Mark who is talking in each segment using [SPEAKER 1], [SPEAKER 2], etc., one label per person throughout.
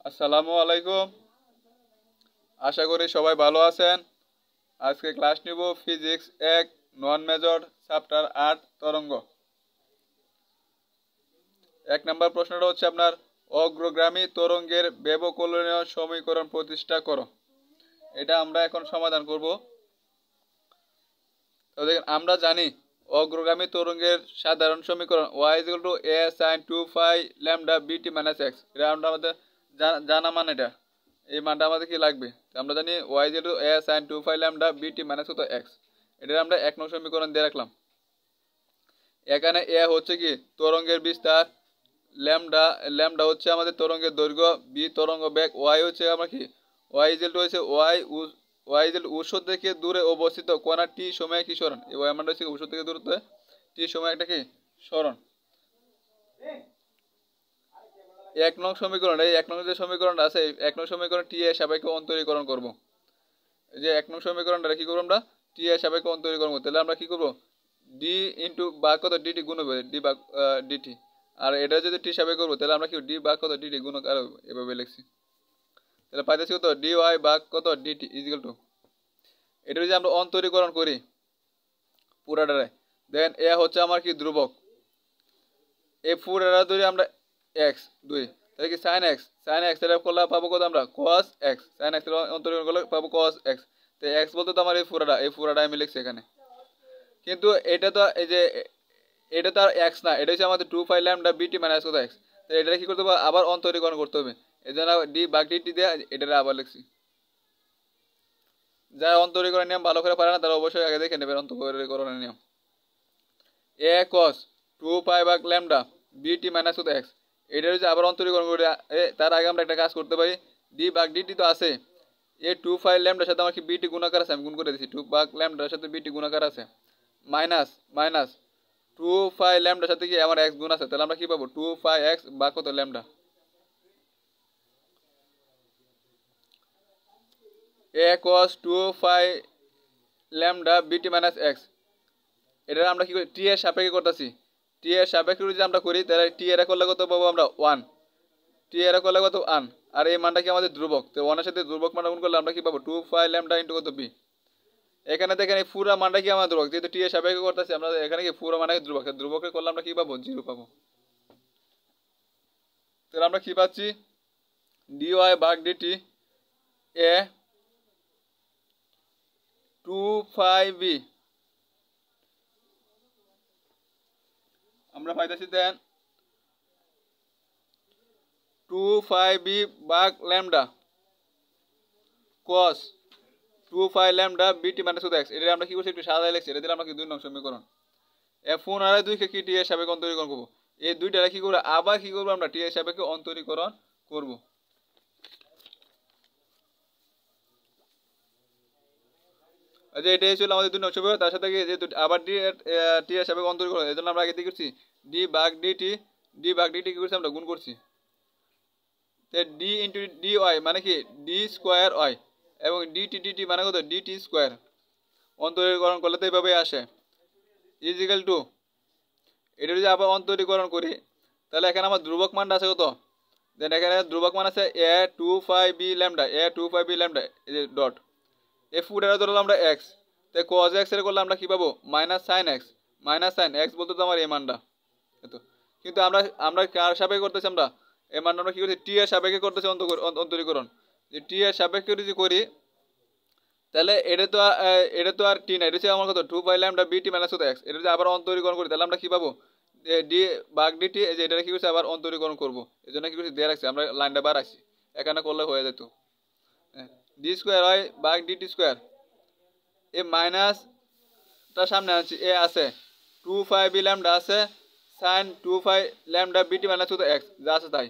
[SPEAKER 1] আসসালামু আলাইকুম। আশা করি সবাই ভালো আছেন। আজকে ক্লাস নিব ফিজিক্স 1 নন মেজর চ্যাপ্টার 8 তরঙ্গ। 1 নম্বর প্রশ্নটা হচ্ছে আপনার অগ্রগামী তরঙ্গের ব্যবকলনীয় সমীকরণ প্রতিষ্ঠা করো। এটা আমরা এখন সমাধান করব। তো দেখেন, আমরা জানি অগ্রগামী তরঙ্গের সাধারণ সমীকরণ y a sin 2 phi lambda bt - x। এটা আমাদের জানা মান। এই মানটা আমাদের কি লাগবে? আমরা জানি y a sin 2 phi lambda bt - x। এটা আমরা 1 নং সমীকরণ দিয়ে রাখলাম। এখানে a হচ্ছে কি তরঙ্গের বিস্তার, ল্যামডা হচ্ছে আমাদের তরঙ্গের দৈর্ঘ্য, b তরঙ্গ বেগ, y হচ্ছে আমরা কি হচ্ছে উৎস থেকে দূরে অবস্থিত কোণা t সময়ে কি সরণ। এই y মানটা হচ্ছে উৎস থেকে দূরত্বে t সময় একটা কি সরণ। 1 নং সমীকরণ, এই 1 নং যে সমীকরণটা আছে, 1 নং সমীকরণ টি এর সাপেক্ষে অন্তরীকরণ করব। এই যে 1 নং সমীকরণটা কি করব আমরা, টি এর সাপেক্ষে অন্তরীকরণ করব। তাহলে আমরা কি করব, ডি ইনটু বা কত ডিটি গুণ হবে ডি বা ডিটি। আর এটা যদি টি সাপেক্ষে করব তাহলে আমরা কি ডি বা কত ডিটি গুণ আর এভাবে লিখছি। তাহলে পাইতেছি কত ডি ওয়াই বা কত ডিটি ইকুয়াল টু, এটা যদি আমরা অন্তরীকরণ করি পুরাটারে, দেন এ হচ্ছে আমার কি ধ্রুবক, এই পুরাটা ধরে আমরা এক্স 2, তাহলে কি সাইন এক্স এটা করলে পাবো কত আমরা কস এক্স, সাইন এক্স অন্তরীকরণ করলে পাবো কস এক্স। তো এক্স বলতে তো আমার এই পুরাটা আমি লিখছি এখানে। কিন্তু এটা তো এই যে এটা তো আর এক্স না, এটা হচ্ছে আমাদের 2 পাই ল্যামডা বিটি মাইনাস কত এক্স। তো এটা কি করতে হবে, আবার অন্তরীকরণ করতে হবে। এই জন্য ডি বাগ ডিটি দিয়ে এটা আবার লিখছি। যারা অন্তরীকরণ নিয়ম ভালো করে পারে না তারা অবশ্যই আগে দেখে নেবেন অন্তরীকরণের নিয়ম। এ কস 2 পাই বাগ ল্যামডা বিটি মাইনাস কত এক্স, এটা হচ্ছে আবার অন্তরীকরণ করে তার আগে আমরা একটা কাজ করতে পারি। ডি বাগ ডিটি তো আছে, এ 2 পাই ল্যামডার সাথে আমার কি বিটি গুণাকার আছে, আমি গুণ করে দিচ্ছি। 2 বাগ ল্যামডার সাথে বিটি গুণাকার আছে, মাইনাস 2 পাই ল্যামডার সাথে কি আমার এক্স গুণ আছে। তাহলে আমরা কি পাবো 2 পাই এক্স বা কত ল্যামডা। এ কস 2 পাই ল্যামডা বিটি মাইনাস এক্স, এটা আমরা কি করি টি এর সাপেক্ষে করতেছি। টি এর সাপেক্ষে যদি আমরা করি তাহলে টি এর করলে কত পাবো আমরা 1, টি এর করলে কত 1। আর এই মানটা কি আমাদের ধ্রুবক, তো 1 এর সাথে ধ্রুবক মান গুণ করলে আমরা কি পাবো 2 পাই ল্যামডা ইনটু কত বি। এখানে দেখেন এই পুরো মানটা কি আমাদের ধ্রুবক, যেহেতু টি এর সাপেক্ষে করতেছি আমরা, এখানে কি পুরো মানে ধ্রুবক, ধ্রুবকে করলে আমরা কি পাবো 0 পাবো। তাহলে আমরা কি পাচ্ছি, ডি ওয়াই ভাগ ডিটি এ 2 পাই বি, আমরা পাইতেছি দেন 2 পাই বি ভাগ ল্যামডা কস 2 পাই ল্যামডা বিটি মাইনাস এক্স। এটা আমরা কি করছি একটু সাজায় লিখছি, এটা দিলে আমরা কি 2 নং সমীকরণ। ফোন আর 2 কে কি টি এর সাপেক্ষে অন্তরীকরণ করব। এই দুইটা কি করব, আবার কি করব আমরা টি এর সাপেক্ষে অন্তরীকরণ করব। যে এটাই ছিল আমাদের 2 নং সমীকরণ, তার সাথে কি যে আবার টি এর সাপেক্ষে অন্তরীকরণ, এজন্য আমরা আগে কি করছি ডি ভাগ ডিটি কি করছি আমরা গুণ করছি। ডি ইন্টু ডি ওয়াই মানে কি ডি স্কোয়ার ওয়াই, এবং ডিটি মানে কত ডিটি স্কোয়ার। অন্তরীকরণ করলে তো এইভাবে আসে ইজিক্যাল টু, এটা যদি আবার অন্তরীকরণ করি তাহলে এখানে আমার ধ্রুবক মানটা আছে কত, দেন এখানে ধ্রুবক মান আছে এ 2 পাই বি ল্যামডা, এই যে ডট এ ফুটারে ধরলাম আমরা এক্স, তাই কজ এক্স এর করলে আমরা কি পাবো মাইনাস সাইন এক্স বলতে তো আমার এই মানটা এত। কিন্তু আমরা আমরা কার সাপেক্ষে করতেছি, আমরা এই মানটা আমরা কি করছি টি এর সাপেক্ষে করতেছি অন্তরীকরণ। যে টি এর সাপেক্ষে যদি করি তাহলে এটা তো আর টি না, এটা হচ্ছে আমার কত 2 পাই ল্যামডা বিটি মাইনাস কত এক্স। এটা যদি আবার অন্তরীকরণ করি তাহলে আমরা কি পাবো ডি বাগ ডিটি, এই যে এটা কি করছে আবার অন্তরীকরণ করবো, এই জন্য কি করছি দিয়ে রাখছি আমরা লাইনটা বার আসছি, এখানে করলে হয়ে যেত ডি স্কোয়ার হয় বাগ ডিটি স্কোয়ার। এ মাইনাসটা সামনে আনছি, এ আছে 2 পাই বি ল্যামডা আছে সাইন 2 পাই ল্যামডা বিটি মাইনাস কত এক্স যা আছে তাই।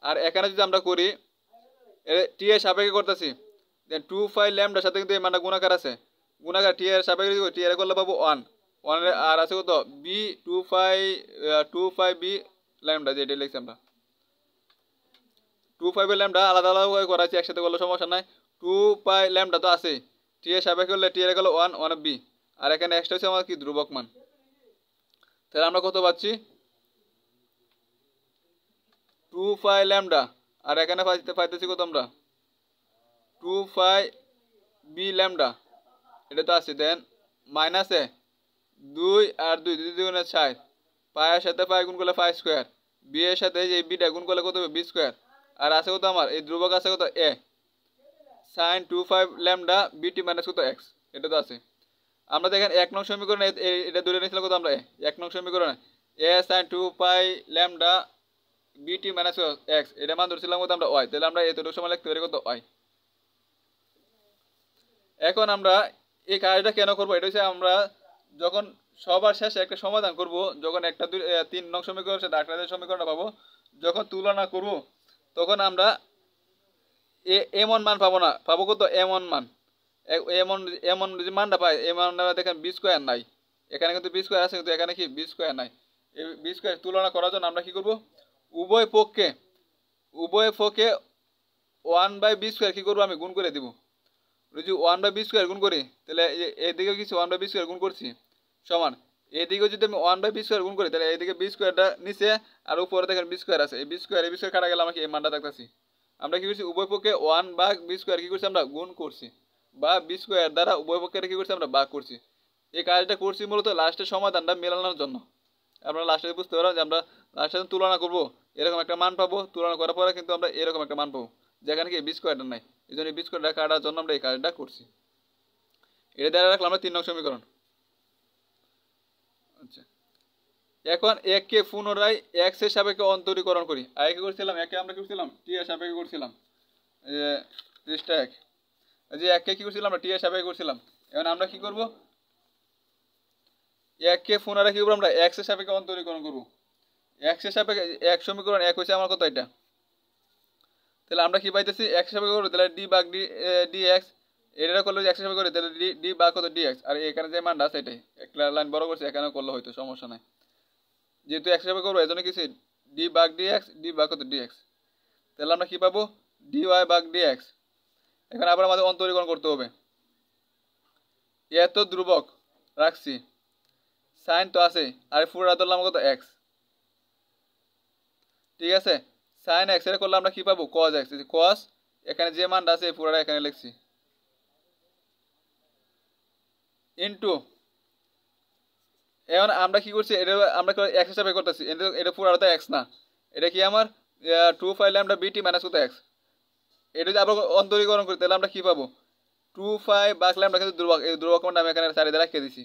[SPEAKER 1] আর এখানে যদি আমরা করি টি এর সাপেক্ষে করতেছি, দেন 2 পাই ল্যামডার সাথে কিন্তু এই মানটা গুণাকার আছে, গুণাকার টি এর সাপেক্ষে টি এর করলে পাবো 1, আর আছে কত বি 2 পাই বি ল্যামডা, যে এটা লিখছি আমরা 2 পাই বি ল্যামডা আলাদা আলাদা করে করা আছে, একসাথে করলে সমস্যা নাই। 2 পাই ল্যামডা তো আছে, টি এর সাপেক্ষে করলে টি এর করলে 1 বি, আর এখানে এক্সট্রা হচ্ছে আমার কি ধ্রুবক মান। তাহলে আমরা কত পাচ্ছি 2 পাই ল্যামডা আর এখানে পাইতেছি কত আমরা 2 পাই বি ল্যামডা, এটা তো আছে। দেন মাইনাসে 2 আর 2 2 দুগুণে 4, পায়ের সাথে পাই গুণ করলে পাই স্কোয়ার, বি এর সাথে এই বিটা গুণ করলে কত হবে বি স্কোয়ার। আর আছে কত আমার এই ধ্রুবক আছে কত এ সাইন 2 ল্যামডা বিটি মাইনাস কত এক্স, এটা তো আছে। আমরা দেখেন 1 নং সমীকরণে এটা ধরে নিয়েছিলাম কত আমরা 1 নং সমীকরণে এ সাইন 2 ল্যামডা বিটি মাইনাস এক্স, এটা মান ধরছিলাম কত আমরা ওয়াই, তাহলে আমরা এতটুকু সময় লিখতে পারি কত ওয়াই। এখন আমরা এই কাজটা কেন করবো, এটা হচ্ছে আমরা যখন সবার শেষে একটা সমাধান করব, যখন একটা 3 নং সমীকরণের সাথে 8 সমীকরণটা পাবো, যখন তুলনা করব তখন আমরা এমন মান পাবো না, পাবো কত এমন মান। এমন এমন যে মানটা পাই এই মানটা দেখেন বি স্কোয়ার নাই, এখানে কিন্তু বি স্কোয়ার আছে কিন্তু এখানে কি বি স্কোয়ার নাই। এই বি স্কোয়ার তুলনা করার জন্য আমরা কি করব, উভয় পক্ষে 1/b স্কোয়ার কি করবো আমি গুণ করে দিব। যদি 1/b স্কোয়ার গুণ করি তাহলে এদিকে কিছু 1/b স্কোয়ার গুণ করছি সমান, এদিকে যদি আমি 1/b স্কোয়ার গুণ করি তাহলে এদিকে বি স্কোয়ারটা নিচে আর উপরে দেখেন বি স্কোয়ার আছে, এই বি স্কোয়ার কাটা গেলে আমাকে এই মানটা দেখতেছি। আমরা কি করছি উভয় পক্ষে 1/b স্কোয়ার কি করছি আমরা গুণ করছি, বা বি স্কোয়ার দ্বারা উভয় পক্ষের কি করছি আমরা ভাগ করছি। এই কাজটা করছি মূলত লাস্টের সমাধানটা মেলানোর জন্য। আপনারা লাস্টে বুঝতে পারেন যে আমরা লাস্টে তুলনা করবো এরকম একটা মান পাবো, তুলনা করার পরে কিন্তু আমরা এরকম একটা মান পাবো যেখানে কি বি স্কোয়ারটা নাই, এই জন্য বি স্কোয়ারটা কাটার জন্য আমরা এই কাজটা করছি। এটা দ্বারা রাখলাম আমরা 3 নং সমীকরণ। আচ্ছা, এখন এককে পুনরায় এক্স এর সাপেক্ষে অন্তরীকরণ করি। আগে কি করছিলাম, একে আমরা কি করছিলাম টি এর সাপেক্ষে করছিলাম, ত্রিশটা এক, যে এককে কি করছিলাম আমরা টি এর সাপেক্ষে করছিলাম। এখন আমরা কি করব, এককে পুনরায় কি করবো আমরা এক্স এর সাপেক্ষে অন্তরীকরণ করবো। এক্স এর সাপেক্ষে এক সমীকরণ এক হয়েছে আমার কত এটা, তাহলে আমরা কি পাইতেছি এক্স সাপেক্ষে করবো তাহলে ডি ভাগ ডি এক্স, এটা করলে এক্স সাপেক্ষে করি তাহলে ডি ভাগ কত ডি এক্স, আর এখানে যে মানটা আছে এটাই একটা লাইন বড় করছে এখানে করলে হয়তো সমস্যা নাই, যেহেতু এক্স সাপেক্ষে করবো এই জন্য কিছু ডি ভাগ ডি ভাগ কত ডি এক্স, তাহলে আমরা কি পাবো ডি ওয়াই ভাগ ডি এক্স। এখন আবার আমাদের অন্তরীকরণ করতে হবে, এত ধ্রুবক রাখছি, সাইন তো আছে আর পুরোটা ধরলাম কত এক্স, ঠিক আছে। সাইন এক্স এর করলে আমরা কি পাবো কজ এক্স, কজ এখানে যে মানটা আছে পুরোটা এখানে লিখছি ইনটু, এখন আমরা কি করছি এটা আমরা এক্স হিসাবে করতেছি, এটা পুরোটা তো এক্স না, এটা কি আমার 2 ল্যামডা বিটি মাইনাস কত এক্স, এটা যদি আবার অন্তরীকরণ করি তাহলে আমরা কি পাবো 2 ভাগ ল্যামডা কিন্তু ধ্রুবক, এই ধ্রুবক মানটা আমি এখানে চারিদিকে রেখে দিছি।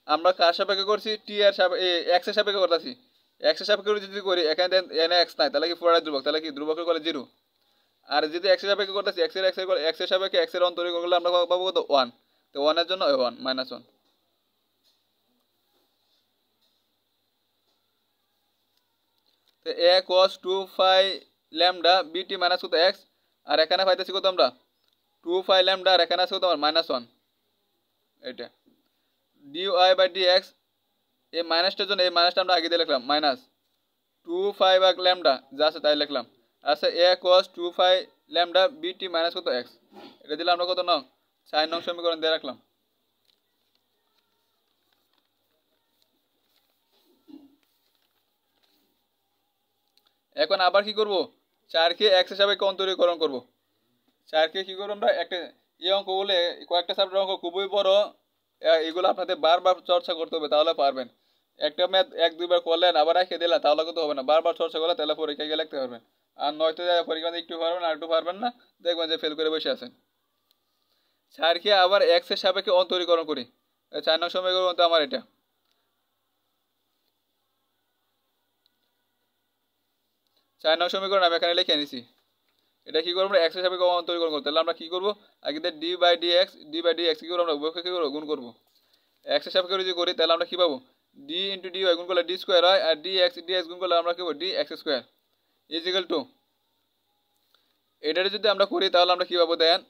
[SPEAKER 1] আমরা কার সাপেক্ষে করছি টি এর সাপেক্ষে এক্স এর সাপেক্ষে করতেছি, এক্স এর সাপেক্ষে যদি করি এখানে এনে এক্স নাই তাহলে কি পুরোটা ধ্রুবক, তাহলে কি ধ্রুবকের করলে 0, আর যদি এক্স এর সাপেক্ষে করতেছি এক্স এর সাপেক্ষে এক্স এর অন্তরীকরণ করলে আমরা পাবো কত 1, তো 1 এর জন্য 1 মাইনাস 1। তো এ cos 2 ল্যামডা বিটি মাইনাস কত এক্স, আর এখানে পাইতেছি কত আমরা 2 ল্যামডা, আর এখানে আছে কত আমার মাইনাস 1, এটা D Y by D X, এই মাইনাসটার জন্য এই মাইনাসটা আমরা আগে দিয়ে লিখলাম মাইনাস 2 ভাগ ল্যামডা যা আছে তাই লিখলাম, আচ্ছা এ cos 2 ল্যামডা বিটি মাইনাস কত এক্স, এটা দিলে আমরা কত নং 4 নং সমীকরণ দিয়ে রাখলাম। এখন আবার কি করব 4কে এক্স হিসাবে অন্তরীকরণ করব, 4কে কি করব আমরা একটা এই অঙ্ক বলে কয়েকটা সাবজেক্ট অঙ্ক খুবই বড়, এগুলো আপনাদের বারবার চর্চা করতে হবে তাহলে পারবেন। একটা ম্যাথ 1-2 বার করলেন আবার রেখে দিলেন তাহলে কিন্তু হবে না, বারবার চর্চা করলে তাহলে পরীক্ষায় গিয়ে লিখতে পারবেন, আর নয়তো পরীক্ষাতে একটু পারবেন আর একটু পারবেন না, দেখবেন যে ফেল করে বসে আছেন। 4কে আবার এক্স এর সাপেক্ষে অন্তরীকরণ করি, 4 নং সমীকরণ তো আমার এটা, 4 নং সমীকরণ আমি এখানে লিখে নিছি। এটা কি করবো আমরা এক্স এর সাপেক্ষে অন্তরীকরণ করতে, তাহলে আমরা কি করবো আগে ডি বাই ডি এক্স কি করবো আমরা উভয়কে কি করবো গুণ করবো, এক্স এর সাপেক্ষে যদি করি তাহলে আমরা কি পাবো ডি ইন্টু ডি ওয়াই গুণ করলে ডি স্কোয়ার হয়, আর ডি এক্স গুণ করলে আমরা কি পাবো D x square is equal two, এটা যদি আমরা করি তাহলে আমরা কি পাবো দেন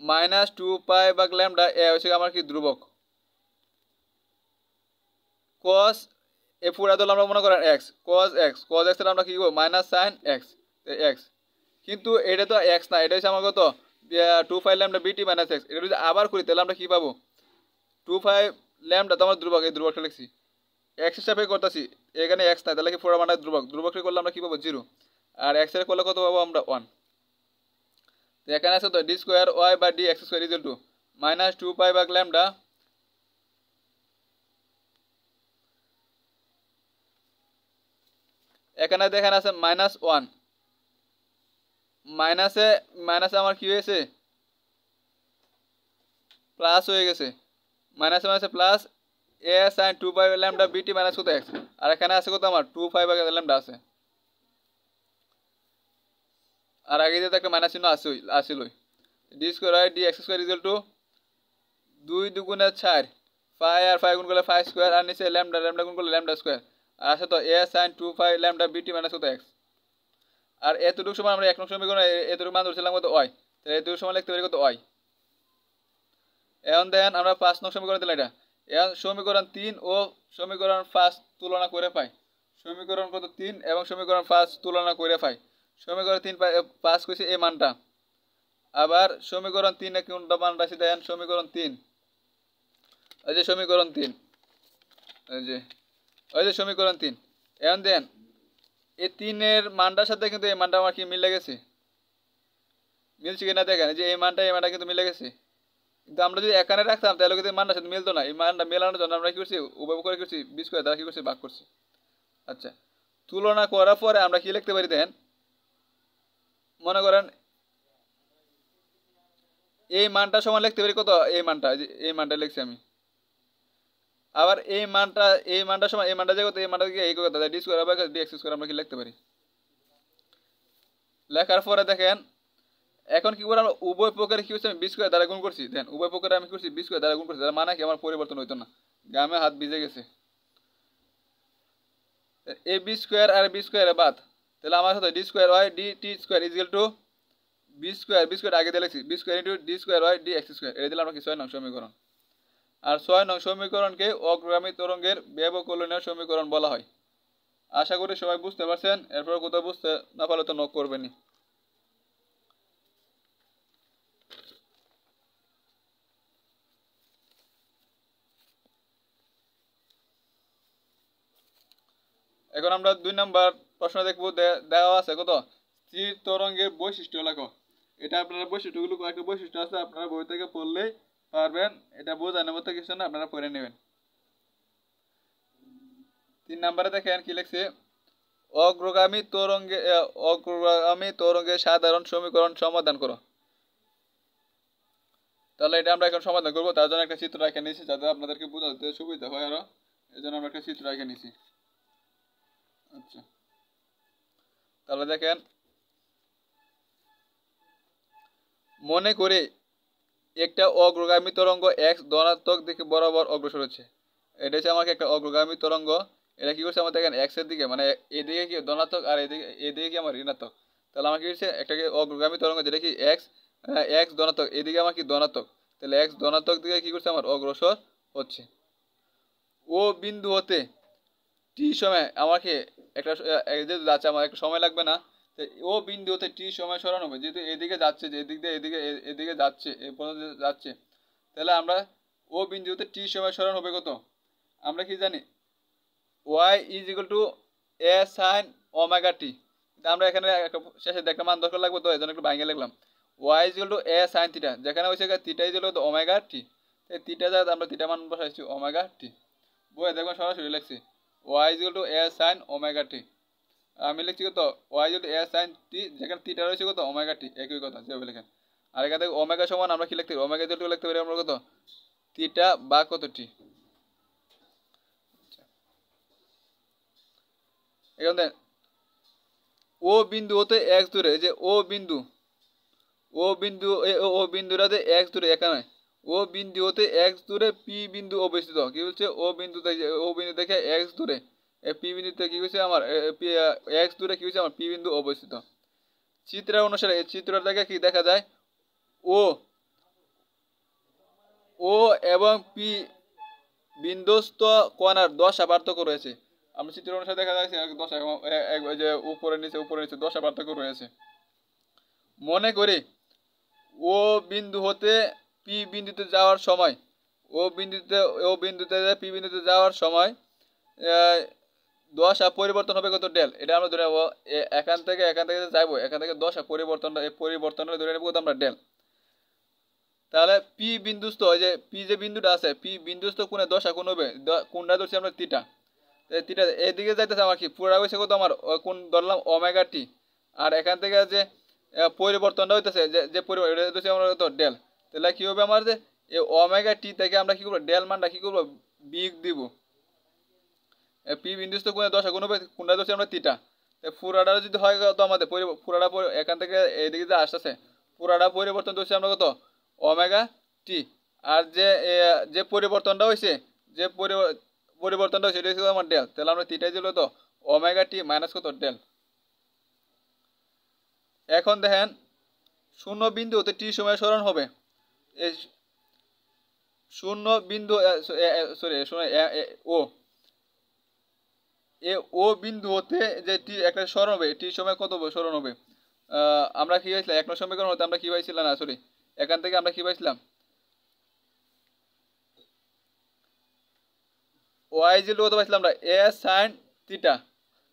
[SPEAKER 1] মাইনাস 2 ভাগ ল্যামডা, এ হচ্ছে আমার কি ধ্রুবক, কস এ পুরা ধরলে আমরা মনে করেন এক্স, কস এক্স এর আমরা কি করবো মাইনাস সাইন এক্স এক্স, কিন্তু এটা তো এক্স না, এটা হচ্ছে আমার কত 2 ল্যামডা বিটি মাইনাস এক্স, এটা যদি আবার করি তাহলে আমরা কি পাবো 2 ল্যামডা তো আমার ধ্রুবক, এই ধ্রুবকটা লিখছি এক্স এর সাপেক্ষে করতেছি, এখানে এক্স নাই তাহলে কি পুরো মানটা ধ্রুবক, ধ্রুবকটা করলে আমরা কি পাবো 0, আর এক্স এর করলে কত পাবো আমরা 1। তো এখানে আছে তো ডি স্কোয়ার ওয়াই বা D x square equal two minus 2 পাই ভাগ ল্যামডা। এখানে দেখেন আছে -1, মাইনাসে মাইনাসে আমার কি হয়েছে প্লাস হয়ে গেছে, মাইনাসে মাইনাসে প্লাস এ সাইন 2 পাই ল্যামডা বিটি মাইনাস কত এক্স। আর এখানে আছে কত আমার 2 পাই ভাগ ল্যামডা আছে, আর আগে দিয়ে একটা মাইনাস চিহ্ন আসিলই। D square d x square equal to 2 দুগুণে 4 ফাই আর ফাই গুণ করলে ফাই স্কোয়ার আর নিচে ল্যামডা ল্যামডা গুণ করলে ল্যামডা স্কোয়ার আর আছে তো এ সাইন 2 পাই ল্যামডা বিটি মাইনাস কত এক্স। আর এতটুকু সময় আমরা 1 নং সমীকরণ এতটুকু মান ধরছিলাম কত ওয়াই, তাহলে এতটুকু সময় লিখতে পারি কত ওয়াই। এখন দেখেন আমরা 5 নং সমীকরণ দিলাম এটা। এখন সমীকরণ 3 ও সমীকরণ 5 তুলনা করে পাই। সমীকরণ কত 3 এবং সমীকরণ 5 তুলনা করে পাই। সমীকরণ 3 5 কইছে এই মানটা, আবার সমীকরণ 3 এ কোনটা মান রাখছি দেখেন সমীকরণ 3, এই যে সমীকরণ 3, এই যে সমীকরণ 3। এখন দেন এই 3 এর মানটার সাথে কিন্তু এই মানটা আমার কি মিলে গেছে, মিলছে কিনা দেখেন যে এই মানটা কিন্তু মিলে গেছে। কিন্তু আমরা যদি এখানে রাখতাম তাহলে কিন্তু মানটার সাথে মিলতো না। এই মানটা মেলানোর জন্য আমরা কি করছি উভয় করে করছি বি স্কয়ার দ্বারা কি করছি ভাগ করছি। আচ্ছা, তুলনা করার পরে আমরা কি লিখতে পারি দেখেন, মনে করেন এই মানটা সমান লিখতে পারি কত, এই মানটা লিখছি আমি। আবার এই মানটা সমান এই মানটা যে কত, এই মানটা কি এই কথা D square by D X square আমরা কি লিখতে পারি। লেখার পরে দেখেন এখন কি করে আমরা উভয় পক্ষের কি করছি আমি বি স্কয়ার দ্বারা গুণ করছি। দেন উভয় পক্ষের আমি করছি বি স্কয়ার দ্বারা গুণ করছি, তার মানে কি আমার পরিবর্তন হইতো না, গামে হাত ভিজে গেছে। এ বি স্কয়ার আর বি স্কয়ার বাদ, তাহলে আমার সাথে D square Y D T square is equal to B square আগে দিয়ে লিখছি B square into D square Y D X square, এটা দিলাম আমরা কি 6 নং সমীকরণ। আর 6 নং সমীকরণকে অগ্রগামী তরঙ্গের ব্যবকলনীয় সমীকরণ বলা হয়। আশা করি সবাই বুঝতে পারছেন। এরপর কোথাও বুঝতে না পারলে তো নক করবেনই। এখন আমরা 2 নাম্বার প্রশ্ন দেখব। দেওয়া আছে কত স্থির তরঙ্গের বৈশিষ্ট্য লেখো। এটা আপনারা বৈশিষ্ট্যগুলো কয়েকটা বৈশিষ্ট্য আছে, আপনারা বই থেকে পড়লেই পারবেন, এটা বোঝানোর মতো কিছু না, আপনারা পড়ে নেবেন। 3 নাম্বারে দেখেন কি লিখছে, অগ্রগামী তরঙ্গের সাধারণ সমীকরণ সমাধান করো। তাহলে এটা আমরা এখন সমাধান করবো, তার জন্য একটা চিত্র রেখে নিয়েছি যাতে আপনাদেরকে বোঝাতে সুবিধা হয় আরো, এই জন্য আমরা একটা চিত্র রেখে নিয়েছি। আচ্ছা, তাহলে দেখেন, মনে করে একটা অগ্রগামী তরঙ্গ এক্স ধনাত্মক দিকে বরাবর অগ্রসর হচ্ছে। এটা হচ্ছে আমাকে একটা অগ্রগামী তরঙ্গ, এটা কি করছে আমার দেখেন এক্স এর দিকে, মানে এদিকে কি ধনাত্মক আর এদিকে কি আমার ঋণাত্মক। তাহলে আমার কি হচ্ছে একটা অগ্রগামী তরঙ্গ যেটা কি এক্স ধনাত্মক, এদিকে আমার কি ধনাত্মক, তাহলে এক্স ধনাত্মক দিকে কি করছে আমার অগ্রসর হচ্ছে। ও বিন্দু হতে টি সময় আমাকে একটা যেহেতু যাচ্ছে আমার একটা সময় লাগবে না, ও বিন্দু হতে টি সময় সরানো হবে, যেহেতু এদিকে যাচ্ছে, যে এদিক দিয়ে এদিকে যাচ্ছে, এই পর্যন্ত যাচ্ছে, তাহলে আমরা ও বিন্দু হতে টি সময় সরানো হবে কত, আমরা কি জানি y is equal to A sine omega t. আমরা এখানে শেষে একটা মান দরকার লাগবে, তো এই জন্য একটু ভাঙিয়ে লিখলাম y is equal to A sine theta, যেখানে হয়েছে theta is equal to omega t. এই থিটা যা আমরা থিটা মান বসাইছি ওমেগা টি, বই দেখবেন সরাসরি লিখছি y is equal to A sine omega t. আমি লিখছি কত y is equal to A sine t, যেখানে থিটা রয়েছে কত ওমেগা টি, একই কথা যেভাবে লেখেন। আর এখান থেকে ওমেগা সমান আমরা কি লিখতে পারি, ওমেগা ইজ ইকুয়াল টু লিখতে পারি আমরা কত থিটা বা কত টি। এখন দেন ও বিন্দু হতে এক্স দূরে, যে ও বিন্দুটাতে এক্স দূরে, এখানে ও বিন্দু হতে এক্স দূরে পি বিন্দু অবস্থিত। কি বলছে ও বিন্দু দেখে এক্স দূরে পি বিন্দুতে কি হয়েছে আমার এক্স দূরে কি হয়েছে আমার পি বিন্দু অবস্থিত। চিত্র অনুসারে এই চিত্র থেকে কি দেখা যায়, ও এবং পি বিন্দুস্থ কোণের দশা পার্থক্য রয়েছে। আমরা চিত্র অনুসারে দেখা যাচ্ছে দশা, যে উপরে নিচে দশা পার্থক্য রয়েছে। মনে করি ও বিন্দু হতে পি বিন্দুতে যাওয়ার সময়, ও বিন্দুতে পি বিন্দুতে যাওয়ার সময় দশা পরিবর্তন হবে কত ডেল, এটা আমরা ধরে নেবো এখান থেকে যাইবো, এখান থেকে দশা পরিবর্তনটা, এই পরিবর্তনটা ধরে নেবো কত আমরা ডেল। তাহলে পি বিন্দুস্থ, ওই যে পি যে বিন্দুটা আছে, পি বিন্দুস্থ কোণে দশা কোণ হবে, কোণটা ধরছি আমরা থিটা। থিটা এদিকে যাইতেছে আমার কি পুরা হয়েছে কত আমার কোণ ধরলাম ওমেগা টি, আর এখান থেকে যে পরিবর্তনটা হইতেছে যে পরিবর্তন এটা হচ্ছে আমরা কত ডেল। তাহলে কি হবে আমার যে এই ওমেগা টি থেকে আমরা কি করবো ডেল মানটা কি করবো বিগ দিব। পি বিন্দুস্থ কোণে দশা কোণ হবে, কোণটা ধরছি আমরা থিটা। পুরাটা যদি হয় কত আমাদের পুরাটা এখান থেকে এইদিকে যে আসতেছে পুরাটা পরিবর্তন ধরছি আমরা কত ওমেগা টি। আর যে পরিবর্তনটা হয়েছে, যে পরিবর্তনটা হয়েছে এটা হচ্ছে আমার ডেল। তাহলে আমরা থিটাই দিল তো ওমেগা টি মাইনাস কত ডেল। এখন দেখেন শূন্য বিন্দু হতে টি সময় সরণ হবে, এই শূন্য বিন্দু সরি ও ও বিন্দু হতে যে টি একটা সরণ হবে, টি সময় কত সরণ হবে, আমরা কি পাইছিলাম এক নং সমীকরণ হতে আমরা কি পাইছিলাম না সরি এখান থেকে আমরা কি পাইছিলাম ওয়াই জিরো কত পাইছিলাম আমরা এ সাইন থিটা,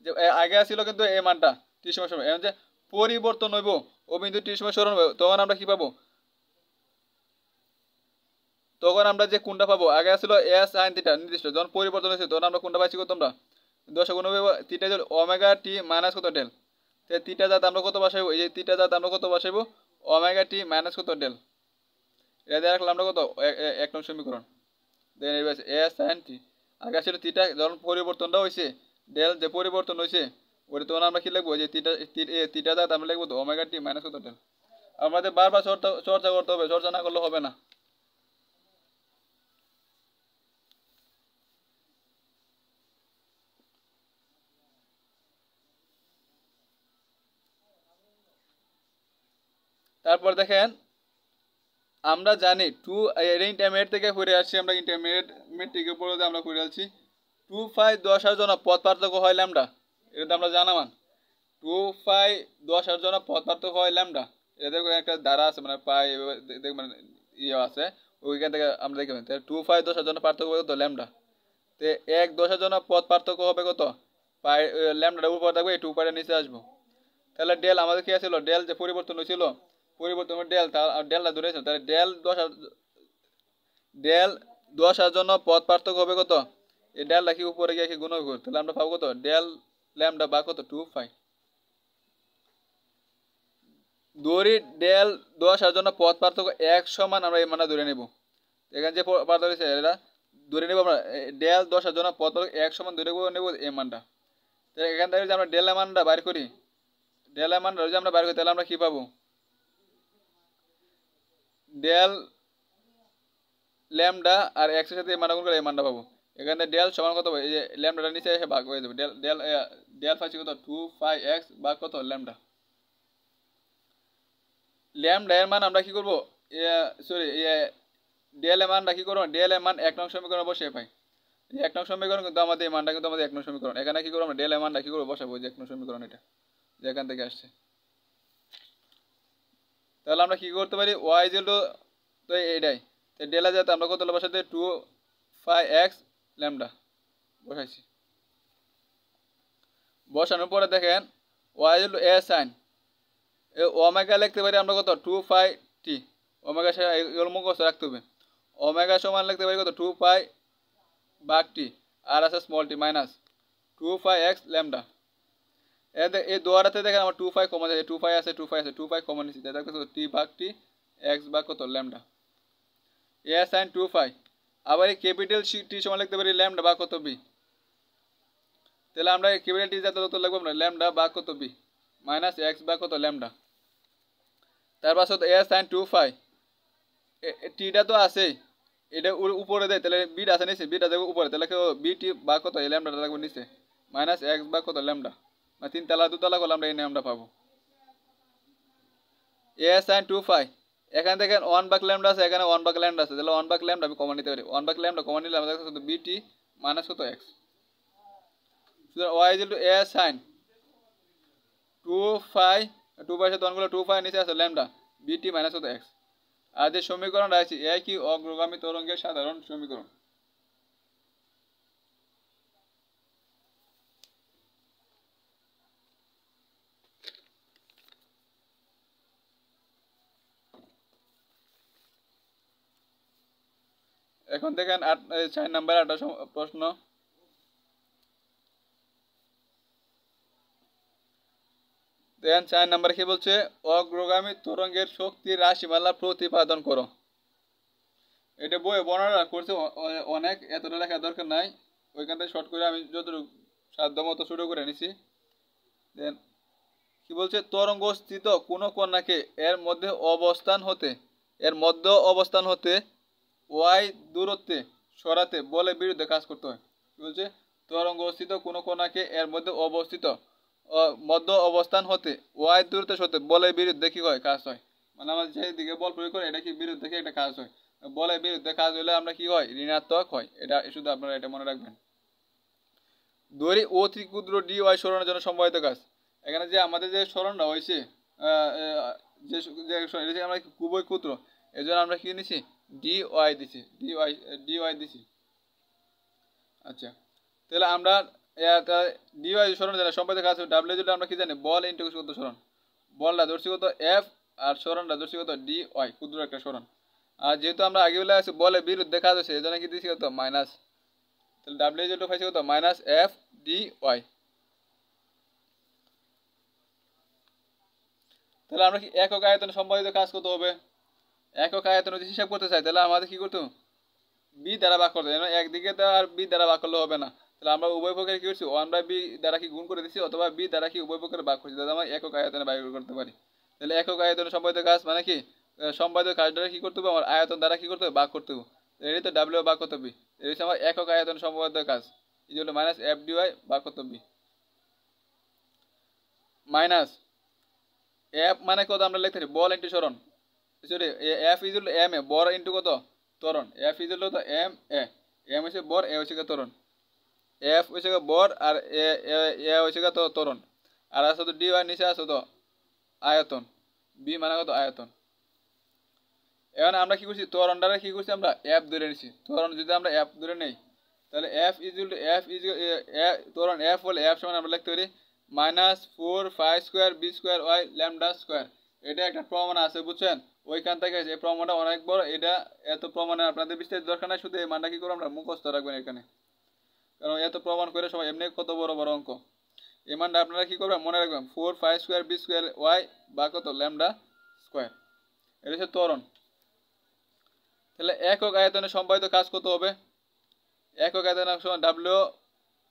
[SPEAKER 1] যে আগে আসছিল কিন্তু এই মানটা টি সময় সরণ এখন যে পরিবর্তন হইব ও বিন্দু টি সময় সরণ হবে, তখন আমরা কি পাবো, তখন আমরা যে কোনটা পাবো আগে আসছিল এ সাইন থিটা নির্দিষ্ট, যখন পরিবর্তন হয়েছে তখন আমরা কোনটা পাইছি কত আমরা দশা গুণ থিটা হল ওমেগা টি মাইনাস কত ডেল। থিটা জাত আমরা কত বসাইবো, এই যে থিটা জাত আমরা কত বসাইবো ওমেগা টি মাইনাস কত ডেল। এটা দিয়ে রাখলাম আমরা কত এক নং সমীকরণ। দেন এবার এ সাইন টি আগে ছিল থিটা, যখন পরিবর্তনটা হয়েছে ডেল যে পরিবর্তন হয়েছে ওটা তখন আমরা কি লিখবো যে থিটা জাত আমরা লিখবো তো ওমেগা টি মাইনাস কত ডেল। আমাদের বারবার চর্চা করতে হবে, চর্চা না করলে হবে না। তারপর দেখেন আমরা জানি ইন্টারমিডিয়েট থেকে ঘুরে আসছি, আমরা ইন্টারমিডিয়েট থেকে পড়ে আমরা ঘুরে আসছি 2 পাই 10 জন্য পথ পার্থক্য হয় ল্যামডা, এটা তো আমরা জানা মান 2 পাই 10 জন্য পথ পার্থক্য হয় ল্যামডা। এটা একটা ধারা আছে মানে পাই দেখবেন ইয়ে আছে ওইখান থেকে আমরা দেখবেন 2 পাই 10 জন্য পার্থক্য হবে কত ল্যামডা। তো 1 10 জন্য পথ পার্থক্য হবে কত পাই ল্যামডাটা উপর থাকবে 2 পাইটা নিচে আসবো। তাহলে ডেল আমাদের কি আছিল ডেল যে পরিবর্তন হয়েছিল পরিবর্তন ডেল ডেলটা ধরেছিল, তাহলে ডেল 10 জন্য পথ পার্থক্য হবে কত এই ডেল রাখি উপরে গিয়ে গুণ হবে, তাহলে আমরা পাবো কত ডেল ল্যামডা বা কত 2 পাই। ধরি ডেল 10 জন্য পথ পার্থক্য এক সমান আমরা এই মানটা ধরে নেব, এখানে যে পার্থক্য আছে এটা ধরে নেব আমরা ডেল 10 জন্য পথ পার্থক্য এক সমান ধরে নেব এই মানটা। তাহলে এখান থেকে যদি আমরা ডেল এর মানটা বাইর করি, ডেল এর মানটা যদি আমরা বাইর করি তাহলে আমরা কি পাবো ডেল ল্যামডা আর এক্স এর সাথে এই মানটা গুণ করে এই মানটা পাবো। এখানে ডেল সমান কত হবে এই যে ল্যামডাটা নিচে এসে ভাগ হয়ে যাবে, ডেল ডেল ডেল পাচ্ছি কত 2 পাই x ভাগ কত ল্যামডা। ল্যামডা এর মান আমরা কি করব সরি ডেল এর মানটা কি করব ডেল এর মান এক নং সমীকরণে বসিয়ে পাই, এক নং সমীকরণ কিন্তু আমাদের এই মানটা কিন্তু আমাদের এক নং সমীকরণ, এখানে কি করব আমরা ডেল এর মানটা কি করব বসাবো যে এক নং সমীকরণ এটা যেখান থেকে আসছে। তাহলে আমরা কি করতে পারি y ইকুয়াল তো এইটাই, তো ডেল এর যাতে আমরা কত বসাতে 2 পাই x ল্যামডা বসাইছি। বসানোর পরে দেখেন y equal a sin omega লিখতে পারি আমরা কত 2 পাই টি, ওমেগা এগুলো মুখস্থ রাখতে হবে। ওমেগা সমান লিখতে পারি কত 2 পাই ভাগ টি আর আছে স্মল টি মাইনাস 2 পাই x ল্যামডা। এই দোয়ারাতে দেখেন আমার 2 পাই কমন আছে, 2 পাই আছে 2 পাই আছে 2 পাই কমন নিচ্ছি, তাহলে কত টি ভাগ টি x ভাগ কত ল্যামডা a sin 2 পাই। আবার এই ক্যাপিটাল টি সমান লিখতে পারি ল্যামডা ভাগ কত বি, তাহলে আমরা ক্যাপিটাল টি যত তত লিখব আমরা ল্যামডা ভাগ কত বি মাইনাস x ভাগ কত ল্যামডা। তারপর হচ্ছে a sin 2 পাই টিটা তো আছেই এটা উপরে দেয়, তাহলে বিটা আছে নিচে বিটা দেবো উপরে, তাহলে বি টি ভাগ কত এই ল্যামডাটা থাকবে নিচে মাইনাস x ভাগ কত ল্যামডা, মানে 3 তলা 2 তলা করলে আমরা এই নামটা পাবো a sin 2 পাই। এখান থেকে 1 ভাগ ল্যামডা আছে, এখানে 1 ভাগ ল্যামডা আছে, তাহলে 1 ভাগ ল্যামডা আমি কমন নিতে পারি, 1 ভাগ ল্যামডা কমন নিলে আমাদের কত বিটি মাইনাস কত x। সুতরাং y equal to a sin 2 পাই 2 পাই সাথে 1 গুলো 2 পাই নিচে আছে ল্যামডা বিটি মাইনাস কত x। আর যে সমীকরণটা আছে একই অগ্রগামী তরঙ্গের সাধারণ সমীকরণ। এখন দেখেন 4 নাম্বার 8 প্রশ্ন। দেখেন 4 নাম্বার কি বলছে, অগ্রগামী তরঙ্গের শক্তির রাশিমালা প্রতিপাদন করো। এটা বইয়ে বর্ণনা করছে অনেক, এতটা লেখা দরকার নাই, ওইখান থেকে শর্ট করে আমি যতটুকু সাধ্য মতো শুরু করে নিছি। দেন কি বলছে, তরঙ্গ স্থিত কোনো কণাকে এর মধ্যে অবস্থান হতে ওয়াই দূরত্বে সরাতে বলের বিরুদ্ধে কাজ করতে হয়। কি বলছে, তরঙ্গ স্থিত কোনো কণাকে এর মধ্য অবস্থান হতে ওয়াই দূরত্বে সরাতে বলের বিরুদ্ধে কি হয়, কাজ হয়। মানে আমরা যেদিকে বল প্রয়োগ করি এটা কি বিরুদ্ধে থেকে একটা কাজ হয়। বলের বিরুদ্ধে কাজ হলে আমরা কি হয়, ঋণাত্মক হয়। এটা শুধু আপনারা এটা মনে রাখবেন। দড়ি অতি ক্ষুদ্র ডি ওয়াই সরানোর জন্য সম্ভাবিত কাজ। এখানে যে আমাদের যে সরণটা হয়েছে যে আমরা খুবই ক্ষুদ্র, এই জন্য আমরা কি নিছি, ডি ওয়াই দিছি। আচ্ছা, তাহলে আমরা ডি ওয়াই সরানোর জন্য সম্ভাবিত কাজ ডাব্লিউ যেটা আমরা কি জানি, বল ইন্টু কত সরণ। বলটা ধরছি কত এফ, আর সরণটা ধরছি কত ডি ওয়াই, ক্ষুদ্র একটা সরণ। আর যেহেতু আমরা আগে বলে আছি বলের বিরুদ্ধে কাজ হচ্ছে, এই জন্য কি দিছি কত মাইনাস। তাহলে ডাব্লিউ যেটা পাইছি কত মাইনাস এফ ডি ওয়াই। তাহলে আমরা কি একক আয়তনে সম্পাদিত কাজ করতে হবে। একক আয়তন যদি হিসাব করতে চাই তাহলে আমাদের কি করতে হবে, বি দ্বারা ভাগ করতে হবে। একদিকে তো আর বি দ্বারা ভাগ করলে হবে না, তাহলে আমরা উভয় পক্ষের কি করছি, 1/b দ্বারা কি গুণ করে দিচ্ছি, অথবা বি দ্বারা কি উভয় পক্ষের ভাগ করছি, যাতে আমরা একক আয়তনে ভাগ করতে পারি। তাহলে একক আয়তনে সম্পাদিত কাজ মানে কি, সম্পাদিত কাজ দ্বারা কি করতে হবে, আমার আয়তন দ্বারা কি করতে হবে, ভাগ করতে হবে। এটাই তো ডাব্লিউ ভাগ করতে হবে, এটা হচ্ছে আমার একক আয়তন সম্পাদিত কাজ। এই জন্য মাইনাস এফ ডিওয়াই ভাগ করতে হবে। মাইনাস এফ মানে কত আমরা লিখতে পারি, বল ইন্টু সরণ। Sorry, F equal M A, বর ইন্টু কত ত্বরণ। এফ ইজুয়াল কত এম এ, এম হচ্ছে বর, এ হচ্ছে ত্বরণ। এফ হচ্ছে বর আর এ হচ্ছে ত্বরণ। আর আছে তো ডি ওয়াই, নিচে আছে তো আয়তন, বি মানে কত আয়তন। এখন আমরা কি করছি, ত্বরণ দ্বারা কি করছি, আমরা এফ ধরে নিছি। ত্বরণ যদি আমরা এফ ধরে নেই তাহলে এফ ইজুয়াল ত্বরণ এফ হলে এফ সমান আমরা লিখতে পারি -4 π² b² ওয়াই ল্যামডা স্কোয়ার। এটা একটা প্রমাণ আছে বুঝছেন, ওইখান থেকে এই প্রমাণটা অনেক বড়। এটা এত প্রমাণে আপনাদের বিস্তারিত দরকার নাই, শুধু এই মানটা কি করবো আমরা মুখস্থ রাখবেন এখানে, কারণ এত প্রমাণ করে সবাই এমনি কত বড় বড় অঙ্ক। এই মানটা আপনারা কি করবেন মনে রাখবেন, 4 π² b² ওয়াই বা কত ল্যামডা স্কোয়ার। এটা হচ্ছে ত্বরণ। তাহলে একক আয়তনে সম্পাদিত কাজ কত হবে, একক আয়তনের সমান ডাব্লিউ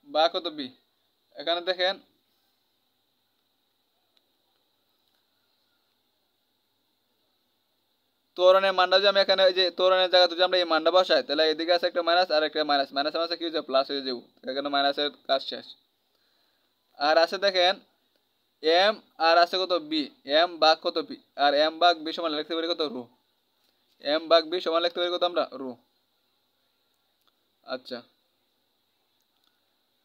[SPEAKER 1] বা কত বি। এখানে দেখেন ত্বরণের মানটা যে আমি এখানে, যে ত্বরণের জায়গাতে যদি আমরা এই মানটা বসাই তাহলে এদিকে আছে একটা মাইনাস আর একটা মাইনাস, মাইনাস মাইনাস কি হচ্ছে প্লাস হয়ে যাবো, এখানে মাইনাসের কাজ শেষ। আর আছে দেখেন এম, আর আছে কত বি, এম ভাগ কত বি, আর এম ভাগ বি সমান লিখতে পারি কত রো, এম ভাগ বি সমান লিখতে পারি কত আমরা রো। আচ্ছা,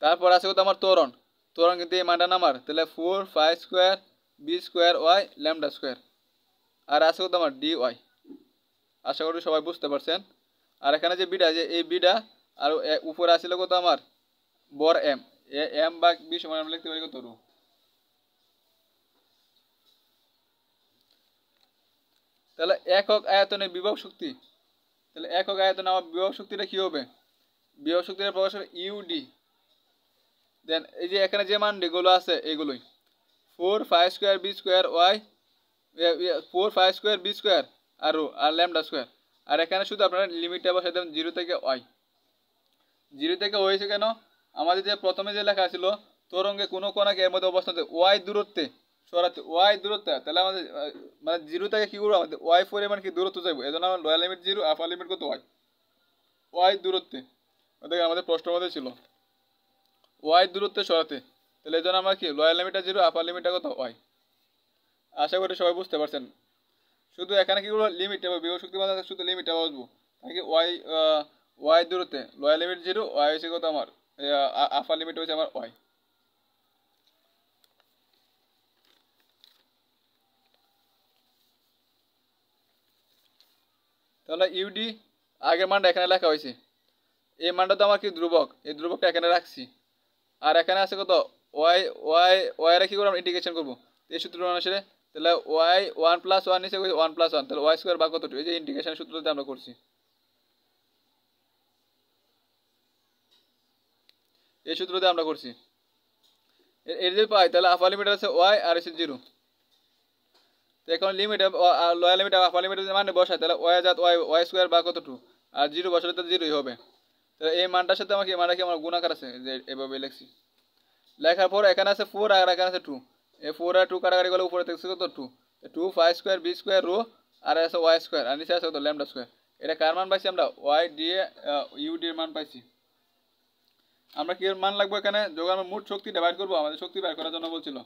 [SPEAKER 1] তারপর আছে কত আমার ত্বরণ। ত্বরণ কিন্তু এই মানটা নামার, তাহলে 4 π² b² ওয়াই ল্যামডা স্কোয়ার। আর আছে কত আমার ডি ওয়াই। আশা করি সবাই বুঝতে পারছেন। আর এখানে যে বিটা, যে এই বিটা আর উপরে আসছিল কত আমার বর এম, এম ভাগ বি সমান আমরা লিখতে পারি কত রো। তাহলে একক আয়তনে বিভব শক্তি, তাহলে একক আয়তনে আমার বিভব শক্তিটা কি হবে, বিভব শক্তিটা প্রকাশ হবে ইউডি। দেন এই যে এখানে যে মানগুলো আছে এইগুলোই 4 π² b² ওয়াই 4 π² b² আর রো আর ল্যামডা স্কোয়ার। আর এখানে শুধু আপনারা লিমিটটা বসাই দেবেন 0 থেকে ওয়াই। 0 থেকে হয়েছে কেন, আমাদের যে প্রথমে যে লেখা ছিল তরঙ্গে কোনো কোণাকে এর মধ্যে অবস্থান ওয়াই দূরত্বে সরাতে, ওয়াই দূরত্বে, তাহলে আমাদের মানে 0 থেকে কি করবো, আমাদের ওয়াই পরিমাণ কি দূরত্ব যাবো, এই জন্য আমার লোয়ার লিমিট 0, আপার লিমিট কত ওয়াই, ওয়াই দূরত্বে। ওদেরকে আমাদের প্রশ্ন মধ্যে ছিল ওয়াই দূরত্বে সরাতে, তাহলে এই জন্য আমরা কি লোয়ার লিমিটটা 0, আপার লিমিটটা কত ওয়াই। আশা করি সবাই বুঝতে পারছেন। শুধু এখানে কি করবো, লিমিট এবং বিভব শক্তি মাত্রা শুধু লিমিটটা বসবো, নাকি ওয়াই ওয়াই দূরত্বে লোয়ার লিমিট 0, ওয়াই হচ্ছে কত আমার আপার লিমিট হচ্ছে আমার ওয়াই। তাহলে ইউডি আগের মানটা এখানে লেখা হয়েছে, এই মানটা তো আমার কি ধ্রুবক, এই ধ্রুবকটা এখানে রাখছি। আর এখানে আছে কত ওয়াই, ওয়াই কি করবো ইন্টিগ্রেশন করবো এই সূত্র অনুসারে, তাহলে ওয়াই 1 + 1 নিচে 1 + 1, তাহলে ওয়াই স্কোয়ার বা কত, এই যে ইন্টিগ্রেশন সূত্রতে আমরা করছি। এই সূত্র দিয়ে আমরা করছি। এর যদি পাই তাহলে আপার লিমিট আছে ওয়াই আর এসে 0। তো এখন limit lower limit upper limit মানে বসায় তাহলে ওয়াই জাত ওয়াই ওয়াই স্কোয়ার বা কত 2 আর 0 বসালে তো 0ই হবে। তাহলে এই মানটার সাথে আমাকে মানটা কি আমার গুণাকার আছে যে এভাবে লিখছি। লেখার পর এখানে আছে 4 আর এখানে আছে 2। এই 4 আর 2 কাটাকাটি করলে উপরে থাকছে কত 2। 2 5 স্কোয়ার বি স্কোয়ার রো আর আছে ওয়াই স্কোয়ার আর নিচে আছে কত ল্যামডা স্কোয়ার। এটা কার মান পাইছি আমরা ওয়াই দিয়ে ইউ ডি এর মান পাইছি। আমরা কি এর মান লাগবে এখানে যখন আমরা মোট শক্তিটা বাইর করবো আমাদের শক্তি বাইর করার জন্য বলছিল।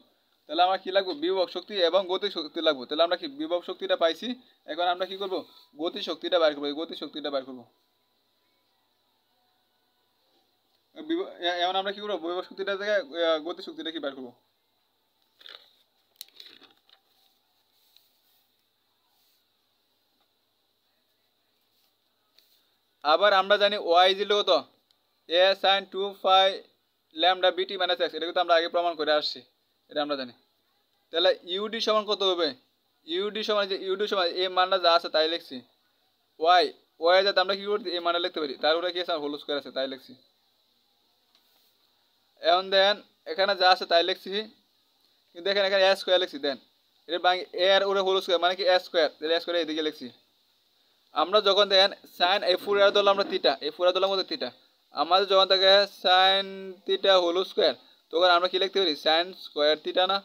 [SPEAKER 1] তাহলে আমার কি লাগবে বিভব শক্তি এবং গতি শক্তি লাগবে। তাহলে আমরা কি বিভব শক্তিটা পাইছি, এখন আমরা কি করব গতি শক্তিটা বাইর করবো। গতি শক্তিটা বাইর করবো এখন আমরা কি করবো বিভব শক্তিটা থেকে গতি শক্তিটা কি বাইর করবো। আবার আমরা জানি ওয়াই জিল কত এ সাইন 2 ফাই ল্যামডা বিটি মাইনাস এক্স, এটা কিন্তু আমরা আগে প্রমাণ করে আসছি, এটা আমরা জানি। তাহলে ইউডি সমান কত হবে, ইউডি সমান যে ইউডি সমান এই মানটা যা আছে তাই লিখছি। ওয়াই ওয়াই যাতে আমরা কি করছি এই মানটা লিখতে পারি, তার উপরে কি আছে হোল স্কয়ার আছে তাই লিখছি। এখন দেন এখানে যা আছে তাই লিখছি, কিন্তু এখানে এখানে এ স্কয়ার লিখছি। দেন এটা বাং এ আর উপরে হোল স্কয়ার মানে কি এ স্কয়ার, তাহলে এ স্কয়ার এদিকে লিখছি। আমরা যখন দেন সাইন এই ফুরিয়ার ধরলাম আমরা থিটা, এই ফুরিয়ার ধরলাম কত থিটা, আমাদের যখন থাকে সাইন থিটা হোল স্কয়ার তখন আমরা কি লিখতে পারি সাইন স্কয়ার থিটা না।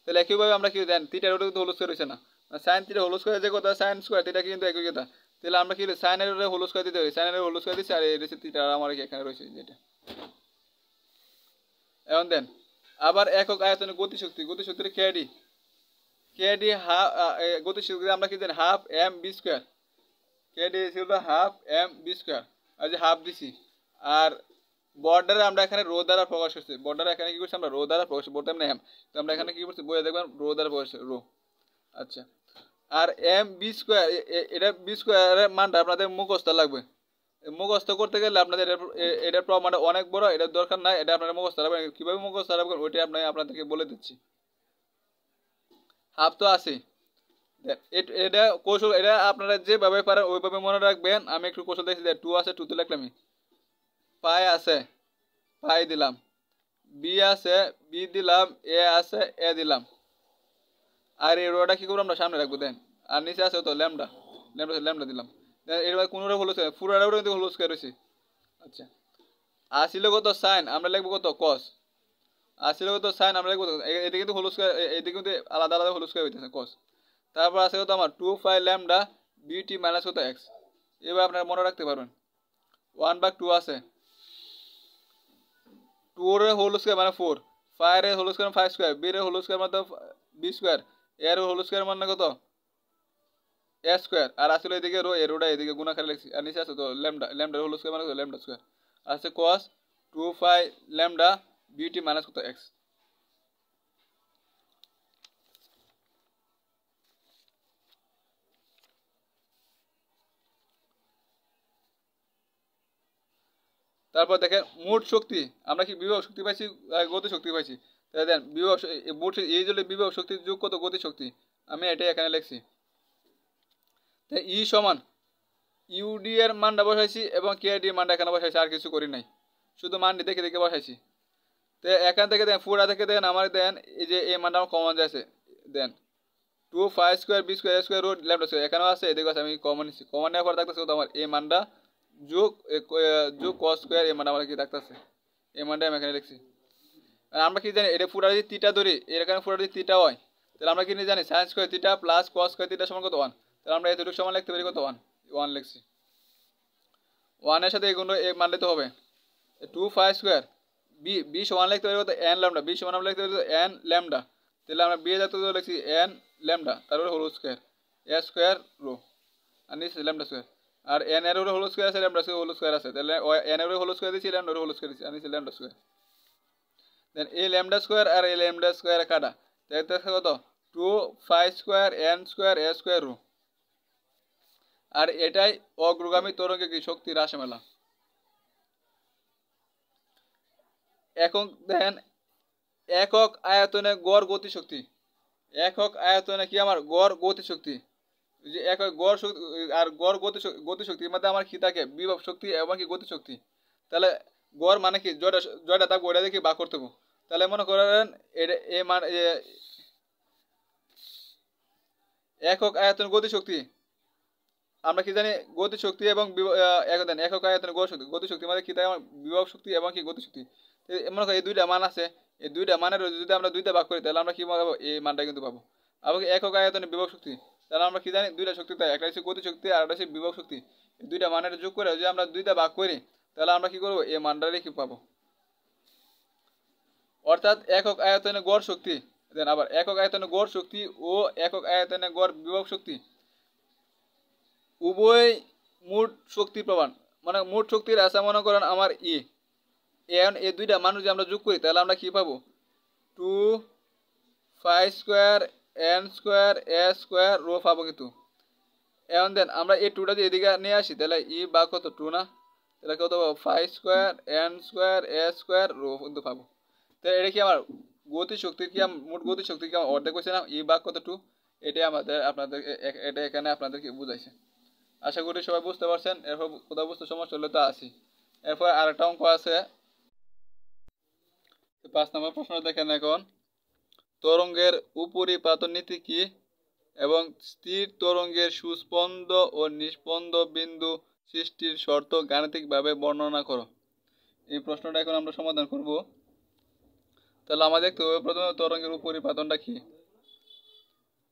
[SPEAKER 1] তাহলে একইভাবে আমরা কি দেন থিটার উপরে কিন্তু হোল স্কয়ার হয়েছে না, সাইন থিটা হোল স্কয়ার যে কথা সাইন স্কয়ার থিটা কিন্তু একই কথা। তাহলে আমরা কি সাইনের উপরে হোল স্কয়ার দিতে পারি, সাইনের হোল স্কয়ার দিচ্ছি আর এই রয়েছে থিটা আমার এখানে রয়েছে যেটা। এখন দেন আবার একক আয়তনে গতিশক্তি, গতিশক্তির কেডি, কেডি হাফ গতিশক্তি আমরা কি জানি হাফ এম বি স্কয়ার, কেডি ছিল হাফ এম বি স্কয়ার আর যে হাফ দিছি। আর বর্ডারে আমরা এখানে রো দ্বারা প্রকাশ করছি, বর্ডারে এখানে কি করছি আমরা রো দ্বারা প্রকাশ, বলতে এম এম, তো আমরা এখানে কি করছি বইয়ে দেখবেন রো দ্বারা প্রকাশ রো। আচ্ছা আর এম বি স্কয়ার এটা বি স্কয়ারের মানটা আপনাদের মুখস্থ লাগবে, মুখস্থ করতে গেলে আপনাদের এটার প্রমাণটা অনেক বড়, এটার দরকার নাই, এটা আপনারা মুখস্থ রাখবেন। কীভাবে মুখস্থ রাখবেন ওইটাই আপনাদেরকে বলে দিচ্ছি। হাফ তো আছে, এটা কৌশল, এটা আপনারা যেভাবে পারেন ওইভাবে মনে রাখবেন। আমি একটু কৌশল দেখছি, 2 আছে 2 তো লিখলাম, পাই আছে পাই দিলাম, বি আছে বি দিলাম, এ আছে এ দিলাম, আর এই রোটা কি করবো আমরা সামনে রাখবো। দেন আর নিচে আছে তো ল্যামডা, ল্যামডা ল্যামডা দিলাম। এর কোনোটা হলো পুরোটা কিন্তু হলো স্কয়ার হয়েছে। আচ্ছা আসিল কত সাইন আমরা লিখবো কত কস, আসিল কত সাইন আমরা লিখবো এদিকে কিন্তু হলো স্কয়ার, এদিকে কিন্তু আলাদা আলাদা হলো স্কয়ার হইতেছে কস। তারপর আছে কত আমার 2 ফাই ল্যামডা বিটি মাইনাস কত এক্স, এবার আপনারা মনে রাখতে পারবেন 1/2 আছে, 2 এর হোল স্কয়ার মানে 4, 5 এর হোল স্কয়ার 5 স্কয়ার, বি এর হোল স্কয়ার মানে বি স্কয়ার, এর হোল স্কয়ার মানে কত এ স্কয়ার, আর আসলে এদিকে রো এর রোটা এদিকে গুণ আকারে লিখছি। আর নিচে আছে তো ল্যামডা, ল্যামডার হোল স্কয়ার মানে কত ল্যামডা স্কয়ার, আছে cos 2 ফাই ল্যামডা বিটি মাইনাস কত এক্স। তারপর দেখেন মোট শক্তি আমরা কি বিভব শক্তি পাইছি গতি শক্তি পাইছি। তাহলে দেন বিভব মোট এই জন্য বিভব শক্তির যোগ কত গতি শক্তি, আমি এটাই এখানে লিখছি। তাই ই সমান ইউডি এর মানটা বসাইছি এবং কে ডি এর মানটা এখানে বসাইছি, আর কিছু করি নাই, শুধু মানটি দেখে দেখে বসাইছি। তো এখান থেকে দেন পুরা থেকে দেন আমার দেন এই যে এই মানটা আমার কমন যাচ্ছে, then 2 phi square B square square root lambda square এখানেও আছে, এদিকে আছে, আমি কমন নিচ্ছি। কমন নেওয়ার পর থাকতেছে আমার এই মানটা যোগ যোগ কস স্কয়ার, এই মানটা আমার কি থাকতেছে, এই মানটা আমি এখানে লিখছি। আর আমরা কি জানি এটা পুরা যদি থিটা ধরি, এর এখানে পুরা যদি থিটা হয় তাহলে আমরা কি জানি sine square theta plus cos square theta সমান কত 1, তাহলে আমরা এতটুকু সমান লিখতে পারি কত 1 লিখছি। 1 এর সাথে এগুলো এই মান লিখতে হবে 2 ফাই স্কয়ার বি, বি সমান লিখতে পারি কত n ল্যামডা, বি সমান আমরা লিখতে পারি n ল্যামডা, তাহলে আমরা বি এর জায়গাতে লিখছি n ল্যামডা, তারপরে হোল স্কয়ার এ স্কয়ার রো আর নিচে ল্যামডা স্কয়ার, আর n এর উপরে হোল স্কয়ার আছে, ল্যামডা স্কয়ার হোল স্কয়ার আছে, তাহলে n এর উপরে হোল স্কয়ার দিছি, ল্যামডা এর হোল স্কয়ার দিছি, আর নিচে ল্যামডা স্কয়ার। দেন এই ল্যামডা স্কয়ার আর এই ল্যামডা স্কয়ার কাটা, তাহলে কত 2 ফাই স্কয়ার n স্কয়ার এ স্কয়ার রো। আর এটাই অগ্রগামী তরঙ্গে কি শক্তি রাশিমালা। এখন দেখেন একক আয়তনে গড় গতি শক্তি, একক আয়তনে কি আমার গড় গতি শক্তি, যে একক গড় শক্তি আর গড় গতি শক্তির মধ্যে আমার কি থাকে বিভব শক্তি এবং কি গতি শক্তি। তাহলে গড় মানে কি জয়টা জয়টা থাকবো ওইটা দেখি ভাগ করতে হবে। তাহলে মনে করেন এ মান একক আয়তন গতিশক্তি আমরা কি জানি গতিশক্তি এবং একক আয়তন গতিশক্তি মানে কি তাই বিভব শক্তি এবং কি গতিশক্তি। মনে করি এই দুইটা মান আছে, এই দুইটা মানের যদি আমরা দুইটা ভাগ করি তাহলে আমরা কি পাবো এই মানটা কিন্তু পাবো। আবার একক আয়তনে বিভব শক্তি তাহলে আমরা কি জানি দুইটা শক্তি তাই একটা হচ্ছে গতিশক্তি আর একটা হচ্ছে বিভব শক্তি। এই দুইটা মানের যোগ করে যদি আমরা দুইটা ভাগ করি তাহলে আমরা কি করবো এই মানটারই কি পাবো। অর্থাৎ একক আয়তনে গড় শক্তি দেন আবার একক আয়তনে গড় শক্তি ও একক আয়তনে গড় বিভব শক্তি উভয় মোট শক্তি প্রমাণ মানে মোট শক্তির আছে মনে করেন আমার এখন এই দুইটা মানুষ যদি আমরা যোগ করি তাহলে আমরা কি পাবো 2 π² n² s² রো পাবো কিন্তু। এখন দেন আমরা এই 2টা যদি এদিকে নিয়ে আসি তাহলে বা কত 2 না, তাহলে কত পাবো 5² n² s² রো কিন্তু পাবো। তাহলে এটা কি আমার গতিশক্তির কি মোট গতিশক্তির কি আমার অর্ধেক হয়েছে না, বা কত 2, এটাই আমাদের আপনাদের এটা এখানে আপনাদেরকে বুঝাইছে। আশা করি সবাই বুঝতে পারছেন। এরপর কোথাও বুঝতে সমস্যা হলে তো আসি। এরপর আরেকটা অঙ্ক আছে 5 নম্বর প্রশ্ন দেখেন। এখন তরঙ্গের উপরিপাতন নীতি কি এবং স্থির তরঙ্গের সুস্পন্দ ও নিস্পন্দ বিন্দু সৃষ্টির শর্ত গাণিতিকভাবে বর্ণনা করো। এই প্রশ্নটা এখন আমরা সমাধান করব। তাহলে আমাদের দেখতে হবে প্রথমে তরঙ্গের উপরিপাতনটা কি।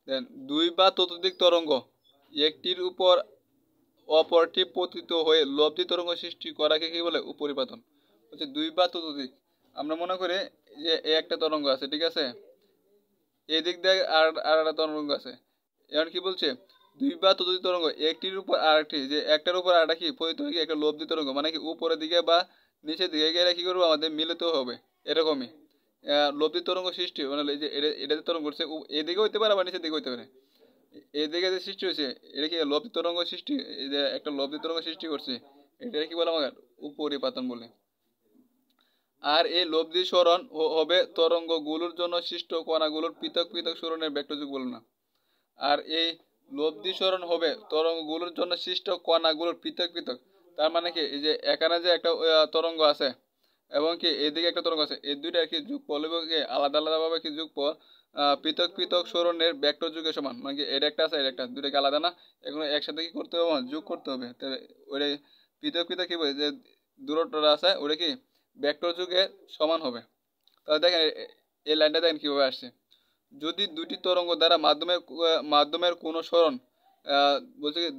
[SPEAKER 1] দেন দুই বা ততোধিক তরঙ্গ একটির উপর অপরটি পতিত হয়ে লব্ধি তরঙ্গ সৃষ্টি করাকে কি বলে উপরিপাতন। হচ্ছে দুই বা ততোধিক আমরা মনে করি যে একটা তরঙ্গ আছে, ঠিক আছে, এই দিক দিয়ে আর একটা তরঙ্গ আছে। এখন কি বলছে দুই বা ততোধিক তরঙ্গ একটির উপর আরেকটি, যে একটার উপর আরেকটা কি পতিত হয়ে একটা লব্ধি তরঙ্গ মানে কি উপরের দিকে বা নিচের দিকে গেলে কি করবো আমাদের মিলিত হবে। এরকমই লব্ধি তরঙ্গ সৃষ্টি মানে এই যে এটা তরঙ্গ করছে এদিকে হইতে পারে আবার নিচের দিকে হইতে পারে। এদিকে যে সৃষ্টি হয়েছে এটা কি লব্ধি তরঙ্গ সৃষ্টি, এই যে একটা লব্ধি তরঙ্গ সৃষ্টি করছে এটা কি বলে আমাদের উপরিপাতন বলে। আর এই লব্ধি সরণ হবে তরঙ্গগুলোর জন্য সৃষ্ট কণাগুলোর পৃথক পৃথক সরণের ভেক্টর যোগ বলে না। আর এই লব্ধি সরণ হবে তরঙ্গগুলোর জন্য সৃষ্ট কণাগুলোর পৃথক পৃথক, তার মানে কি এই যে এখানে যে একটা তরঙ্গ আছে এবং কি এদিকে একটা তরঙ্গ আছে, এই দুইটা কি যোগফল হবে কি আলাদা আলাদাভাবে কি যোগফল পৃথক পৃথক সরণের ভেক্টর যুগের সমান। মানে কি এটা একটা আছে এটা একটা, দুইটাকে আলাদা না, এগুলো একসাথে কি করতে হবে যোগ করতে হবে। তবে ওইটা পৃথক পৃথক কি বলে যে দূরত্বটা আছে ওটা কি ভেক্টর যুগের সমান হবে। তাহলে দেখেন এই লাইনটা দেখেন কিভাবে আসছে। যদি দুটি তরঙ্গ দ্বারা মাধ্যমের কোনো সরণ বলছে কি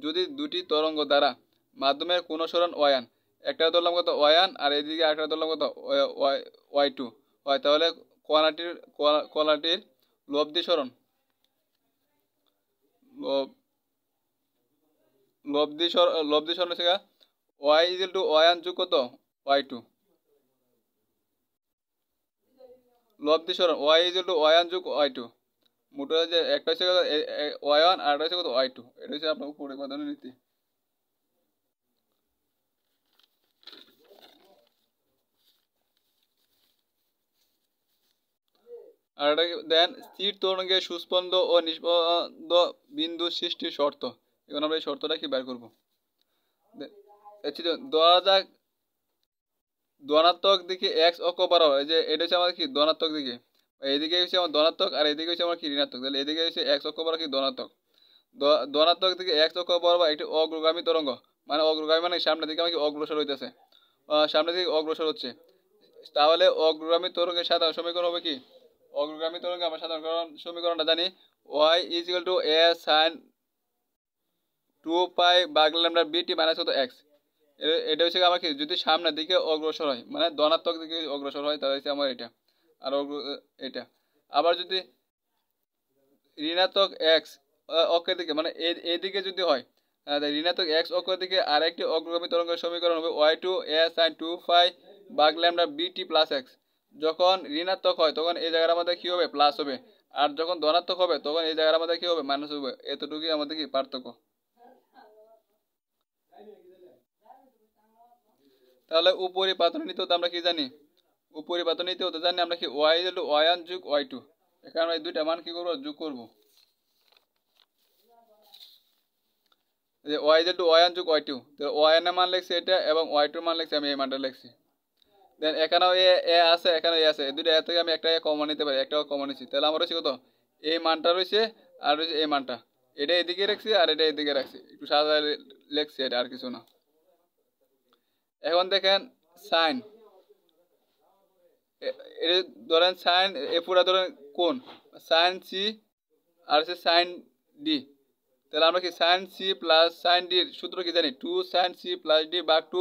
[SPEAKER 1] যদি দুটি তরঙ্গ দ্বারা মাধ্যমের কোনো সরণ ওয়ান, একটা ধরলাম কত ওয়ান আর এদিকে একটা ধরলাম কত y2 হয়, তাহলে কণাটির লব্ধি সরণ লব্ধি সরণ হচ্ছে y ইকুয়াল টু ওয়ান যোগ কত y2, লব্ধি সরণ y ইকুয়াল টু ওয়ান যোগ y2। মোট যে একটা হচ্ছে y1 আর একটা হচ্ছে কত y2, এটা হচ্ছে আপনার উপরিপাতনের নীতি। আর এটা দেন স্থির তরঙ্গের সুস্পন্দ ও নিস্পন্দ বিন্দু সৃষ্টির শর্ত। এখন আমরা এই শর্তটা কি বের করবো। ধরা যাক ধনাত্মক দিকে এক্স অক্ষ বরাবর, এই যে এটা হচ্ছে আমাদের কি ধনাত্মক দিকে, এইদিকে হচ্ছে আমার ধনাত্মক আর এইদিকে হচ্ছে আমার কি ঋণাত্মক, তাহলে এদিকে হচ্ছে এক্স অক্ষ বরাবর কি ধনাত্মক। ধনাত্মক দিকে এক্স অক্ষ বরাবর একটি অগ্রগামী তরঙ্গ, মানে অগ্রগামী মানে সামনের দিকে আমাকে অগ্রসর হইতেছে, সামনের দিকে অগ্রসর হচ্ছে। তাহলে অগ্রগামী তরঙ্গের সাধারণ সমীকরণ হবে কি, অগ্রগামী তরঙ্গে আমরা সাধারণ সমীকরণটা জানি y equal to a sin 2π ভাগ ল্যামডা bt মাইনাস কত x। এটা হচ্ছে আমার কি যদি সামনের দিকে অগ্রসর হয় মানে ধনাত্মক দিকে অগ্রসর হয় তাহলে হচ্ছে আমার এটা আর এটা। আবার যদি ঋণাত্মক এক্স অক্ষের দিকে মানে এইদিকে যদি হয় ঋণাত্মক এক্স অক্ষের দিকে আরেকটি অগ্রগামী তরঙ্গের সমীকরণ হবে y2 a sin 2π ভাগ ল্যামডা bt প্লাস x। যখন ঋণাত্মক হয় তখন এই জায়গার আমাদের কি হবে প্লাস হবে, আর যখন ধনাত্মক হবে তখন এই জায়গার আমাদের কি হবে মাইনাস হবে। এতটুকুই আমাদের কি পার্থক্য। তাহলে উপরিপাতন নীতি হতে আমরা কি জানি, উপরিপাতন নীতি হতে জানি আমরা কি y ইকুয়াল টু y1 যোগ y2, এখানে এই দুইটা মান কি করব যোগ করব। যে Y is two Y one যোগ ওয়াই টু, তো ওয়াই এর মান লিখছি এটা এবং ওয়াই টুর মান লিখছি আমি এই মানটা লিখছি। দেন এখানেও এ আছে, এখানেও এ আছে, দুইটা এ থেকে আমি একটা কমন নিতে পারি, একটাও কমন নিচ্ছি, তাহলে আমার রয়েছে কত এই মানটা রয়েছে আর রয়েছে এই মানটা, এটা এদিকে রাখছি আর এটা এদিকে রাখছি, একটু সাজা লিখছি এটা আর কিছু না। এখন দেখেন সাইন, এটা ধরেন সাইন এ পুরা ধরেন কোন সাইন সি আর হচ্ছে সাইন ডি, তাহলে আমরা কি সাইন সি প্লাস সাইন ডির সূত্র কি জানি, two sine C plus D ভাগ two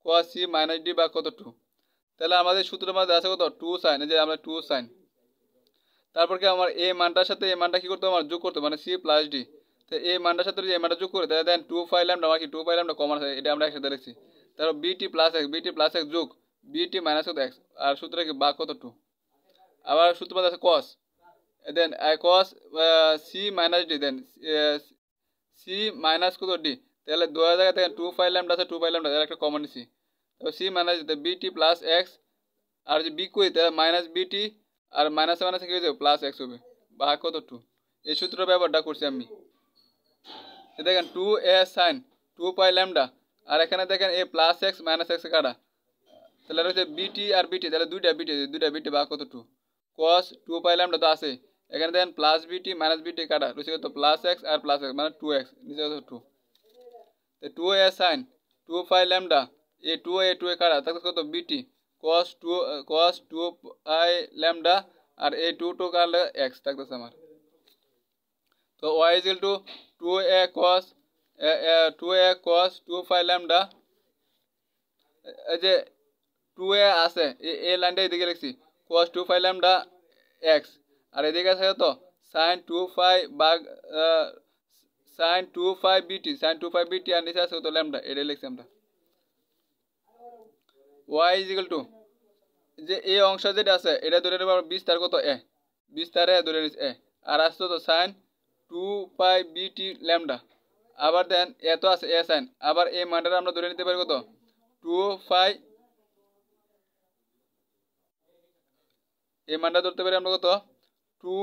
[SPEAKER 1] cos C minus D ভাগ কত টু, তাহলে আমাদের সূত্রের মধ্যে আছে কত টু সাইন, যে আমরা টু সাইন, তারপর কি আমার এই মানটার সাথে এই মানটা কি করতে আমার যোগ করতে, মানে সি প্লাস ডি, তো এই মানটার সাথে এই মানটা যোগ করে তাহলে দেন টু পাইলাম আমার কি টু পাইলাম কমন আছে, এটা আমরা একসাথে লিখছি, তারপর বিটি প্লাস এক্স যোগ বিটি মাইনাস কত এক্স, আর সূত্রে কি ভাগ কত টু, আবার সূত্র মধ্যে আছে কস, দেন কস সি মাইনাস ডি, দেন সি মাইনাস কত ডি, তাহলে 2 জায়গা থেকে টু পাইলাম আছে, টু পাইলাম একটা কমন নিছি, তারপর সি মাইনাস বিটি প্লাস এক্স, আর যদি বি করি তাহলে মাইনাস বিটি আর মাইনাসে মাইনাসে কি হয়ে যাবে প্লাস এক্স হবে ভাগ কত টু, এই সূত্র ব্যবহারটা করছি আমি। দেখেন টু এ সাইন টু পাই ল্যামডা, আর এখানে দেখেন এ প্লাস এক্স মাইনাস এক্স কাটা, তাহলে হচ্ছে বিটি আর বিটি, তাহলে দুইটা বিটি ভাগ কত টু, কস টু পাই ল্যামডা তো আছে, এখানে দেখেন প্লাস বিটি মাইনাস বিটি কাটা রয়েছে কত প্লাস এক্স আর প্লাস এক্স মানে টু এক্স, নিচে কত two, two A sine two pi lambda A কাটা তাহলে কত BT cos two pi lambda আর এ টু কাটলে এক্স থাকতেছে আমার, তো Y is two two A cos two pi lambda, এই যে টু এ আছে এই লাইনটা এদিকে লিখছি cos two pi lambda X, আর এদিকে আছে তো সাইন টু পাই ভাগ সাইন টু পাই বিটি আর নিচে আছে তো ল্যামডা, এটাই লিখছি আমরা। ওয়াই ইজ টু যে এই অংশ যেটা আছে এটা ধরে নেব আমরা বিস্তার কত এ, বিস্তারে ধরে নিচ্ছি এ, আর আসতো তো সাইন টু পাই বিটি ল্যামডা, আবার দেন এত আছে এ সাইন, আবার এই মানটা আমরা ধরে নিতে পারি কত টু পাই, এই মানটা ধরতে পারি আমরা কত টু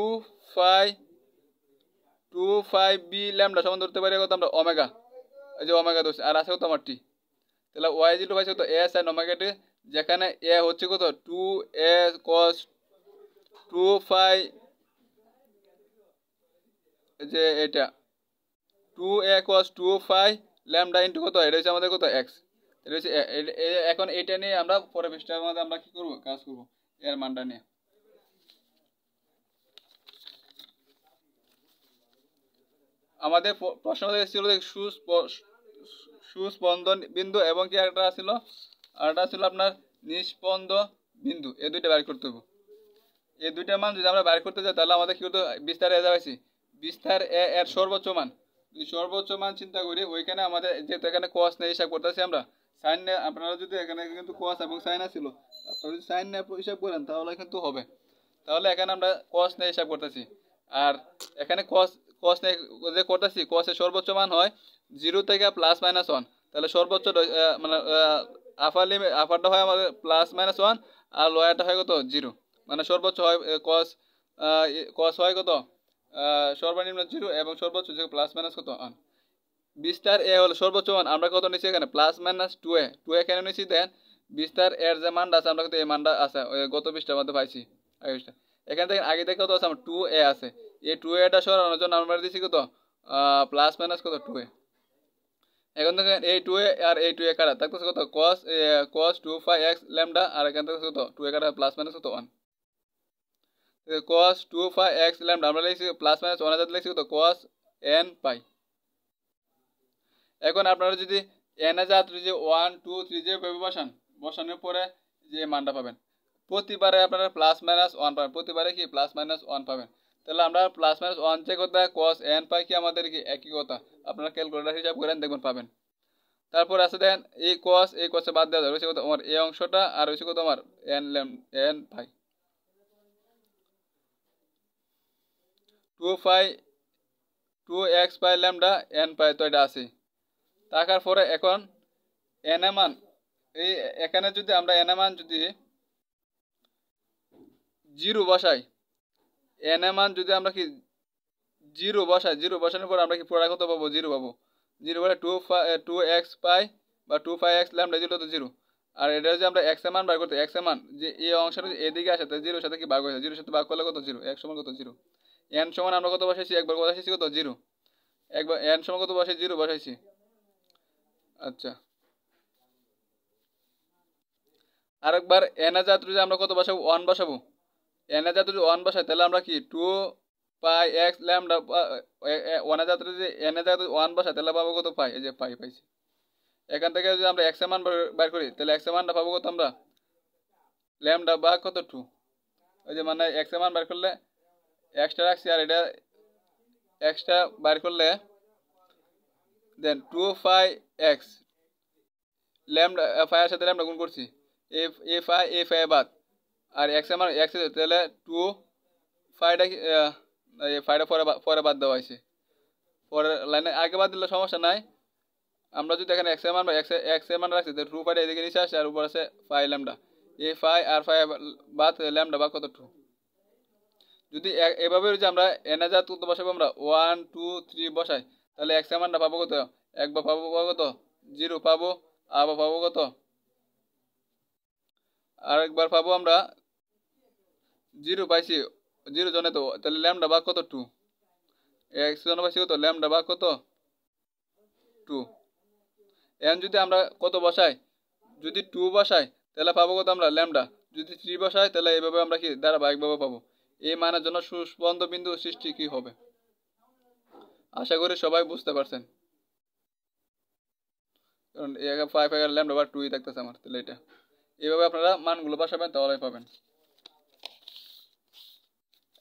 [SPEAKER 1] পাই বি ল্যামডা সমান ধরতে পারি কত আমরা ওমেগা, এই যে ওমেগা ধরছি, আর আছে কত আমার টি, তাহলে ওয়াই ইজ টু পাইছে কত এ সাইন ওমেগা টি, যেখানে এ হচ্ছে কত টু এ কস টু পাই, যে এটা two A cos two pi lambda into কত, এটা হচ্ছে আমাদের কত এক্স, এটা হচ্ছে এখন এটা নিয়ে আমরা পরে পৃষ্ঠার মধ্যে আমরা কি করবো কাজ করবো এর মানটা নিয়ে। আমাদের প্রশ্ন ছিল সুস্পন্দন বিন্দু এবং কি একটা ছিল, আরেকটা ছিল আপনার নিস্পন্দ বিন্দু, এই দুইটা বের করতে হবে, এই দুইটা মান যদি আমরা বের করতে যাই তাহলে আমাদের কি করতে বিস্তার এ যাইছি, বিস্তার এ এর সর্বোচ্চ মান, যদি সর্বোচ্চ মান চিন্তা করি ওইখানে আমাদের যেহেতু এখানে কস নিয়ে হিসাব করতেছি আমরা সাইন নিয়ে, আপনারা যদি এখানে কিন্তু কস এবং সাইন ছিল, আপনারা যদি সাইন নিয়ে হিসাব করেন তাহলে কিন্তু হবে, তাহলে এখানে আমরা কস নিয়ে হিসাব করতেছি, আর এখানে কস নিয়ে যে করতেছি কসের সর্বোচ্চ মান হয় 0 থেকে প্লাস মাইনাস 1, তাহলে সর্বোচ্চ মানে আপার লিমিট আপারটা হয় আমাদের প্লাস মাইনাস 1 আর লোয়ারটা হয় কত 0, মানে সর্বোচ্চ হয় কস হয় কত সর্বনিম্ন 0 এবং সর্বোচ্চ প্লাস মাইনাস কত 1, বিস্তার এ হলো সর্বোচ্চ মান, আমরা কত নিচ্ছি এখানে প্লাস মাইনাস টু এ কেন নিচ্ছি দেন বিস্তার এর যে মানটা আছে আমরা কিন্তু এই মানটা আছে গত পৃষ্ঠার মধ্যে পাইছি, এখান থেকে আগে থেকে কত আছে আমার টু এ আছে, এই টু এটা সরানোর জন্য আমরা দিচ্ছি কত প্লাস মাইনাস কত টু এ, এখন থেকে এই টু এ আর এই টু এ কাটা থাকতেছে কত কস টু পাই এক্স ল্যামডা, আর এখান থেকে কত টু এ কাটা প্লাস মাইনাস কত 1, কস টু পাই এক্স ল্যামডা আমরা লিখছি প্লাস মাইনাস 1 হাজার লিখছি কত কস এন পাই। এখন আপনারা যদি এন এ জাত যে 1 2 3 যে বসানোর পরে যে মানটা পাবেন, প্রতিবারে আপনারা প্লাস মাইনাস 1 পাবেন, প্রতিবারে কি প্লাস মাইনাস 1 পাবেন, তাহলে আমরা প্লাস মাইনাস 1 চেক করতে কস এন পাই কি আমাদের কি একই কথা, আপনারা ক্যালকুলেটর হিসাব করেন দেখবেন পাবেন। তারপর আছে দেখেন এই কসে বাদ দেওয়া রয়েছে কত আমার এই অংশটা আর রয়েছে কত আমার এন পাই 2 পাই ল্যামডা এন পাই, তো এটা আছে থাকার পরে এখন এন এ মান এই এখানে যদি আমরা এন এ মান যদি 0 বসাই, এন এ মান যদি আমরা কি 0 বসাই, 0 বসানোর পর আমরা কি পুরা কত পাবো 0 পাবো, জিরো বলে টু এক্স পাই বা 2 এক্স ল্যামডা ইকুয়াল টু 0। আর এটা যদি আমরা এক্স এর মান বার করতে, এক্স এর মান যে এই অংশটা যদি এদিকে আসে তাহলে জিরোর সাথে কি ভাগ হয়েছে, জিরোর সাথে ভাগ করলে কত 0, এক্স সমান কত 0। এন সমান আমরা কত বসাইছি, একবার বসাইছি কত 0, একবার এন সমান কত বসাইছি 0 বসাইছি। আচ্ছা, আরেকবার এন এর জায়গায় যদি আমরা কত বসাবো 1 বসাবো, এন এর জায়গায় যদি 1 বসাই তাহলে আমরা কি 2 এক্স ল্যামডা, 1 এর জায়গায় যদি এন এর জায়গায় 1 বসাই তাহলে পাবো কত পাই, এই যে পাই পাইছি। এখান থেকে যদি আমরা এক্স এর মান বের করি তাহলে এক্স এর মানটা পাবো কত আমরা, ল্যামডা বা কত 2। ওই যে মানে এক্স এর মান বের করলে এক্সট্রা রাখছি আর এটা এক্সট্রা বের করলে দেন 2 এক্স ল্যামডা ফাই এর সাথে ল্যামডা গুণ করছি, এ ফাই বাদ আর এক্স এর মান এক্স তাহলে 2 ফাইটা এই ফাইটা পরে বাদ দেওয়া হয়েছে, পরের লাইনে আগে বাদ দিলে সমস্যা নাই। আমরা যদি এখানে এক্স এর মান বা এক্স এর মান রাখছি তাহলে 2 ফাইটা এদিকে নিচে আসে আর উপর আছে ফাই ল্যামডা, এ ফাই আর ফাই বাদ ল্যামডা বা কত 2। যদি এভাবে যদি আমরা এন হাজার তুলতে বসাবো আমরা 1 2 3 বসাই তাহলে এক্স এর মানটা পাবো কত, একবার পাবো কত 0 পাবো, আবার পাবো কত, আরেকবার পাবো আমরা 0 পাইছি, 0 জনে তো তাহলে ল্যামডা বা কত 2, এক্স জনে পাইছি কত ল্যামডা বা কত 2। এন যদি আমরা কত বসাই, যদি 2 বসাই তাহলে পাবো কত আমরা ল্যামডা, যদি 3 বসাই তাহলে এইভাবে আমরা কি ধারাবাহিকভাবে পাবো। এই মানের জন্য সুস্পন্দ বিন্দু সৃষ্টি কি হবে, আশা করি সবাই বুঝতে পারছেন, কারণ ফাইভ এর ল্যামডা বা 2 থাকতেছে আমার, তাহলে এটা এইভাবে আপনারা মানগুলো বসাবেন তাহলে পাবেন।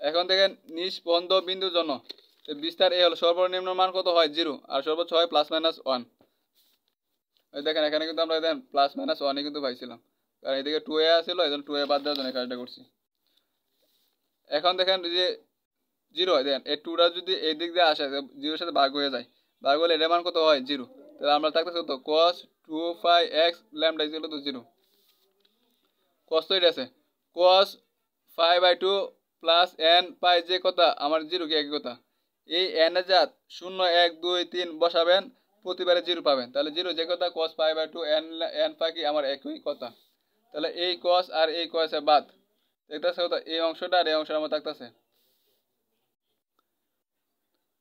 [SPEAKER 1] এখন থেকে নিষ্পন্দ বিন্দুর জন্য বিস্তার এ হলো সর্বনিম্ন মান কত হয় 0 আর সর্বোচ্চ হয় +-1। দেখেন এখানে কিন্তু আমরা দেখেন +-1 কিন্তু পাইছিলাম, কারণ এদিকে 2a আসছিল এই জন্য 2a বাদ দেওয়ার জন্য কাজটা করছি। এখন দেখেন যে 0 হয়, দেখেন এই 2টা যদি এই দিক দিয়ে আসে 0-এর সাথে ভাগ হয়ে যায়, ভাগ হলে এর মান কত হয় 0, তাহলে আমরা থাকতেছে কত cos 2 x lambda equal to 0। cos তো এটা আছে cos 5/2 প্লাস n পাই যে কথা আমার 0 কি একই কথা, এই n এর জাত 0 1 2 3 বসাবেন প্রতিবারে 0 পাবেন, তাহলে 0 যে কথা cos 5/2 n পাই কি আমার একই কথা, তাহলে এই cos আর এই cos এর বাদ দেখতেছে কত এই অংশটা আর এই অংশটা আমার থাকতেছে।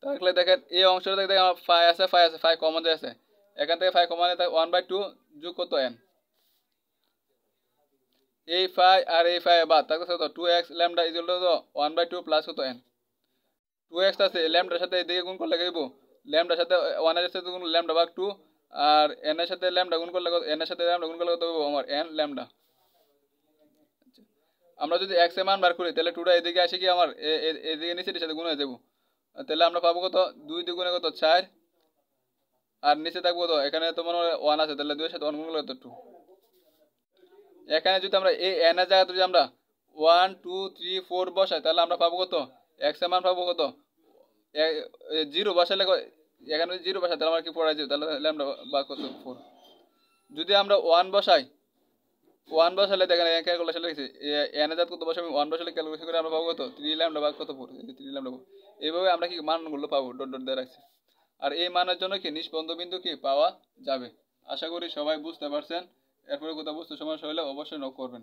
[SPEAKER 1] তাহলে দেখেন এই অংশটা দেখেন আমার ফাই আছে ফাই কমন যে আছে, এখান থেকে ফাই কমন থাকে 1/2 যোগ কত n, এই ফাই আর এই ফাই বাদ থাকতেছে কত 2x lambda equal to 1/2 plus কত n, 2x আছে ল্যামডার সাথে এদিকে গুণ করলে গাইবো ল্যামডার সাথে 1 এর সাথে গুণ ল্যামডা ভাগ 2 আর n এর সাথে ল্যামডা গুণ করলে n এর সাথে ল্যামডা গুণ করলে কত হবে আমার n ল্যামডা। আমরা যদি x এর মান বার করি তাহলে 2টা এদিকে আসে কি আমার এদিকে নিচে এর সাথে গুণ হয়ে যাবো, তাহলে আমরা পাবো কত 2 দ্বিগুণে কত 4 আর নিচে থাকবো কত এখানে তো মনে হয় 1 আছে তাহলে 2 এর সাথে 1 গুণ করলে কত 2। এখানে যদি আমরা এই n এর জায়গায় যদি আমরা 1 2 3 4 বসাই তাহলে আমরা পাবো কত x এর মান পাবো কত 0 বসালে এখানে যদি 0 বসাই তাহলে আমরা কি পড়াই যাবে তাহলে ল্যামডা বা কত 4। যদি আমরা 1 বসাই 1 বসালে দেখেন ক্যালকুলেশন লিখছি n এর জায়গায় কত বসাই 1 বসালে ক্যালকুলেশন করে আমরা পাবো কত 3 ল্যামডা বা কত 4, 3 ল্যামডা 4। এইভাবে আমরা কি মানগুলো পাবো ডট ডট দিয়ে রাখছি, আর এই মানের জন্য কি নিষ্পন্দ বিন্দু কি পাওয়া যাবে। আশা করি সবাই বুঝতে পারছেন, এরপরে কোথাও বুঝতে সমস্যা হলে অবশ্যই নক করবেন।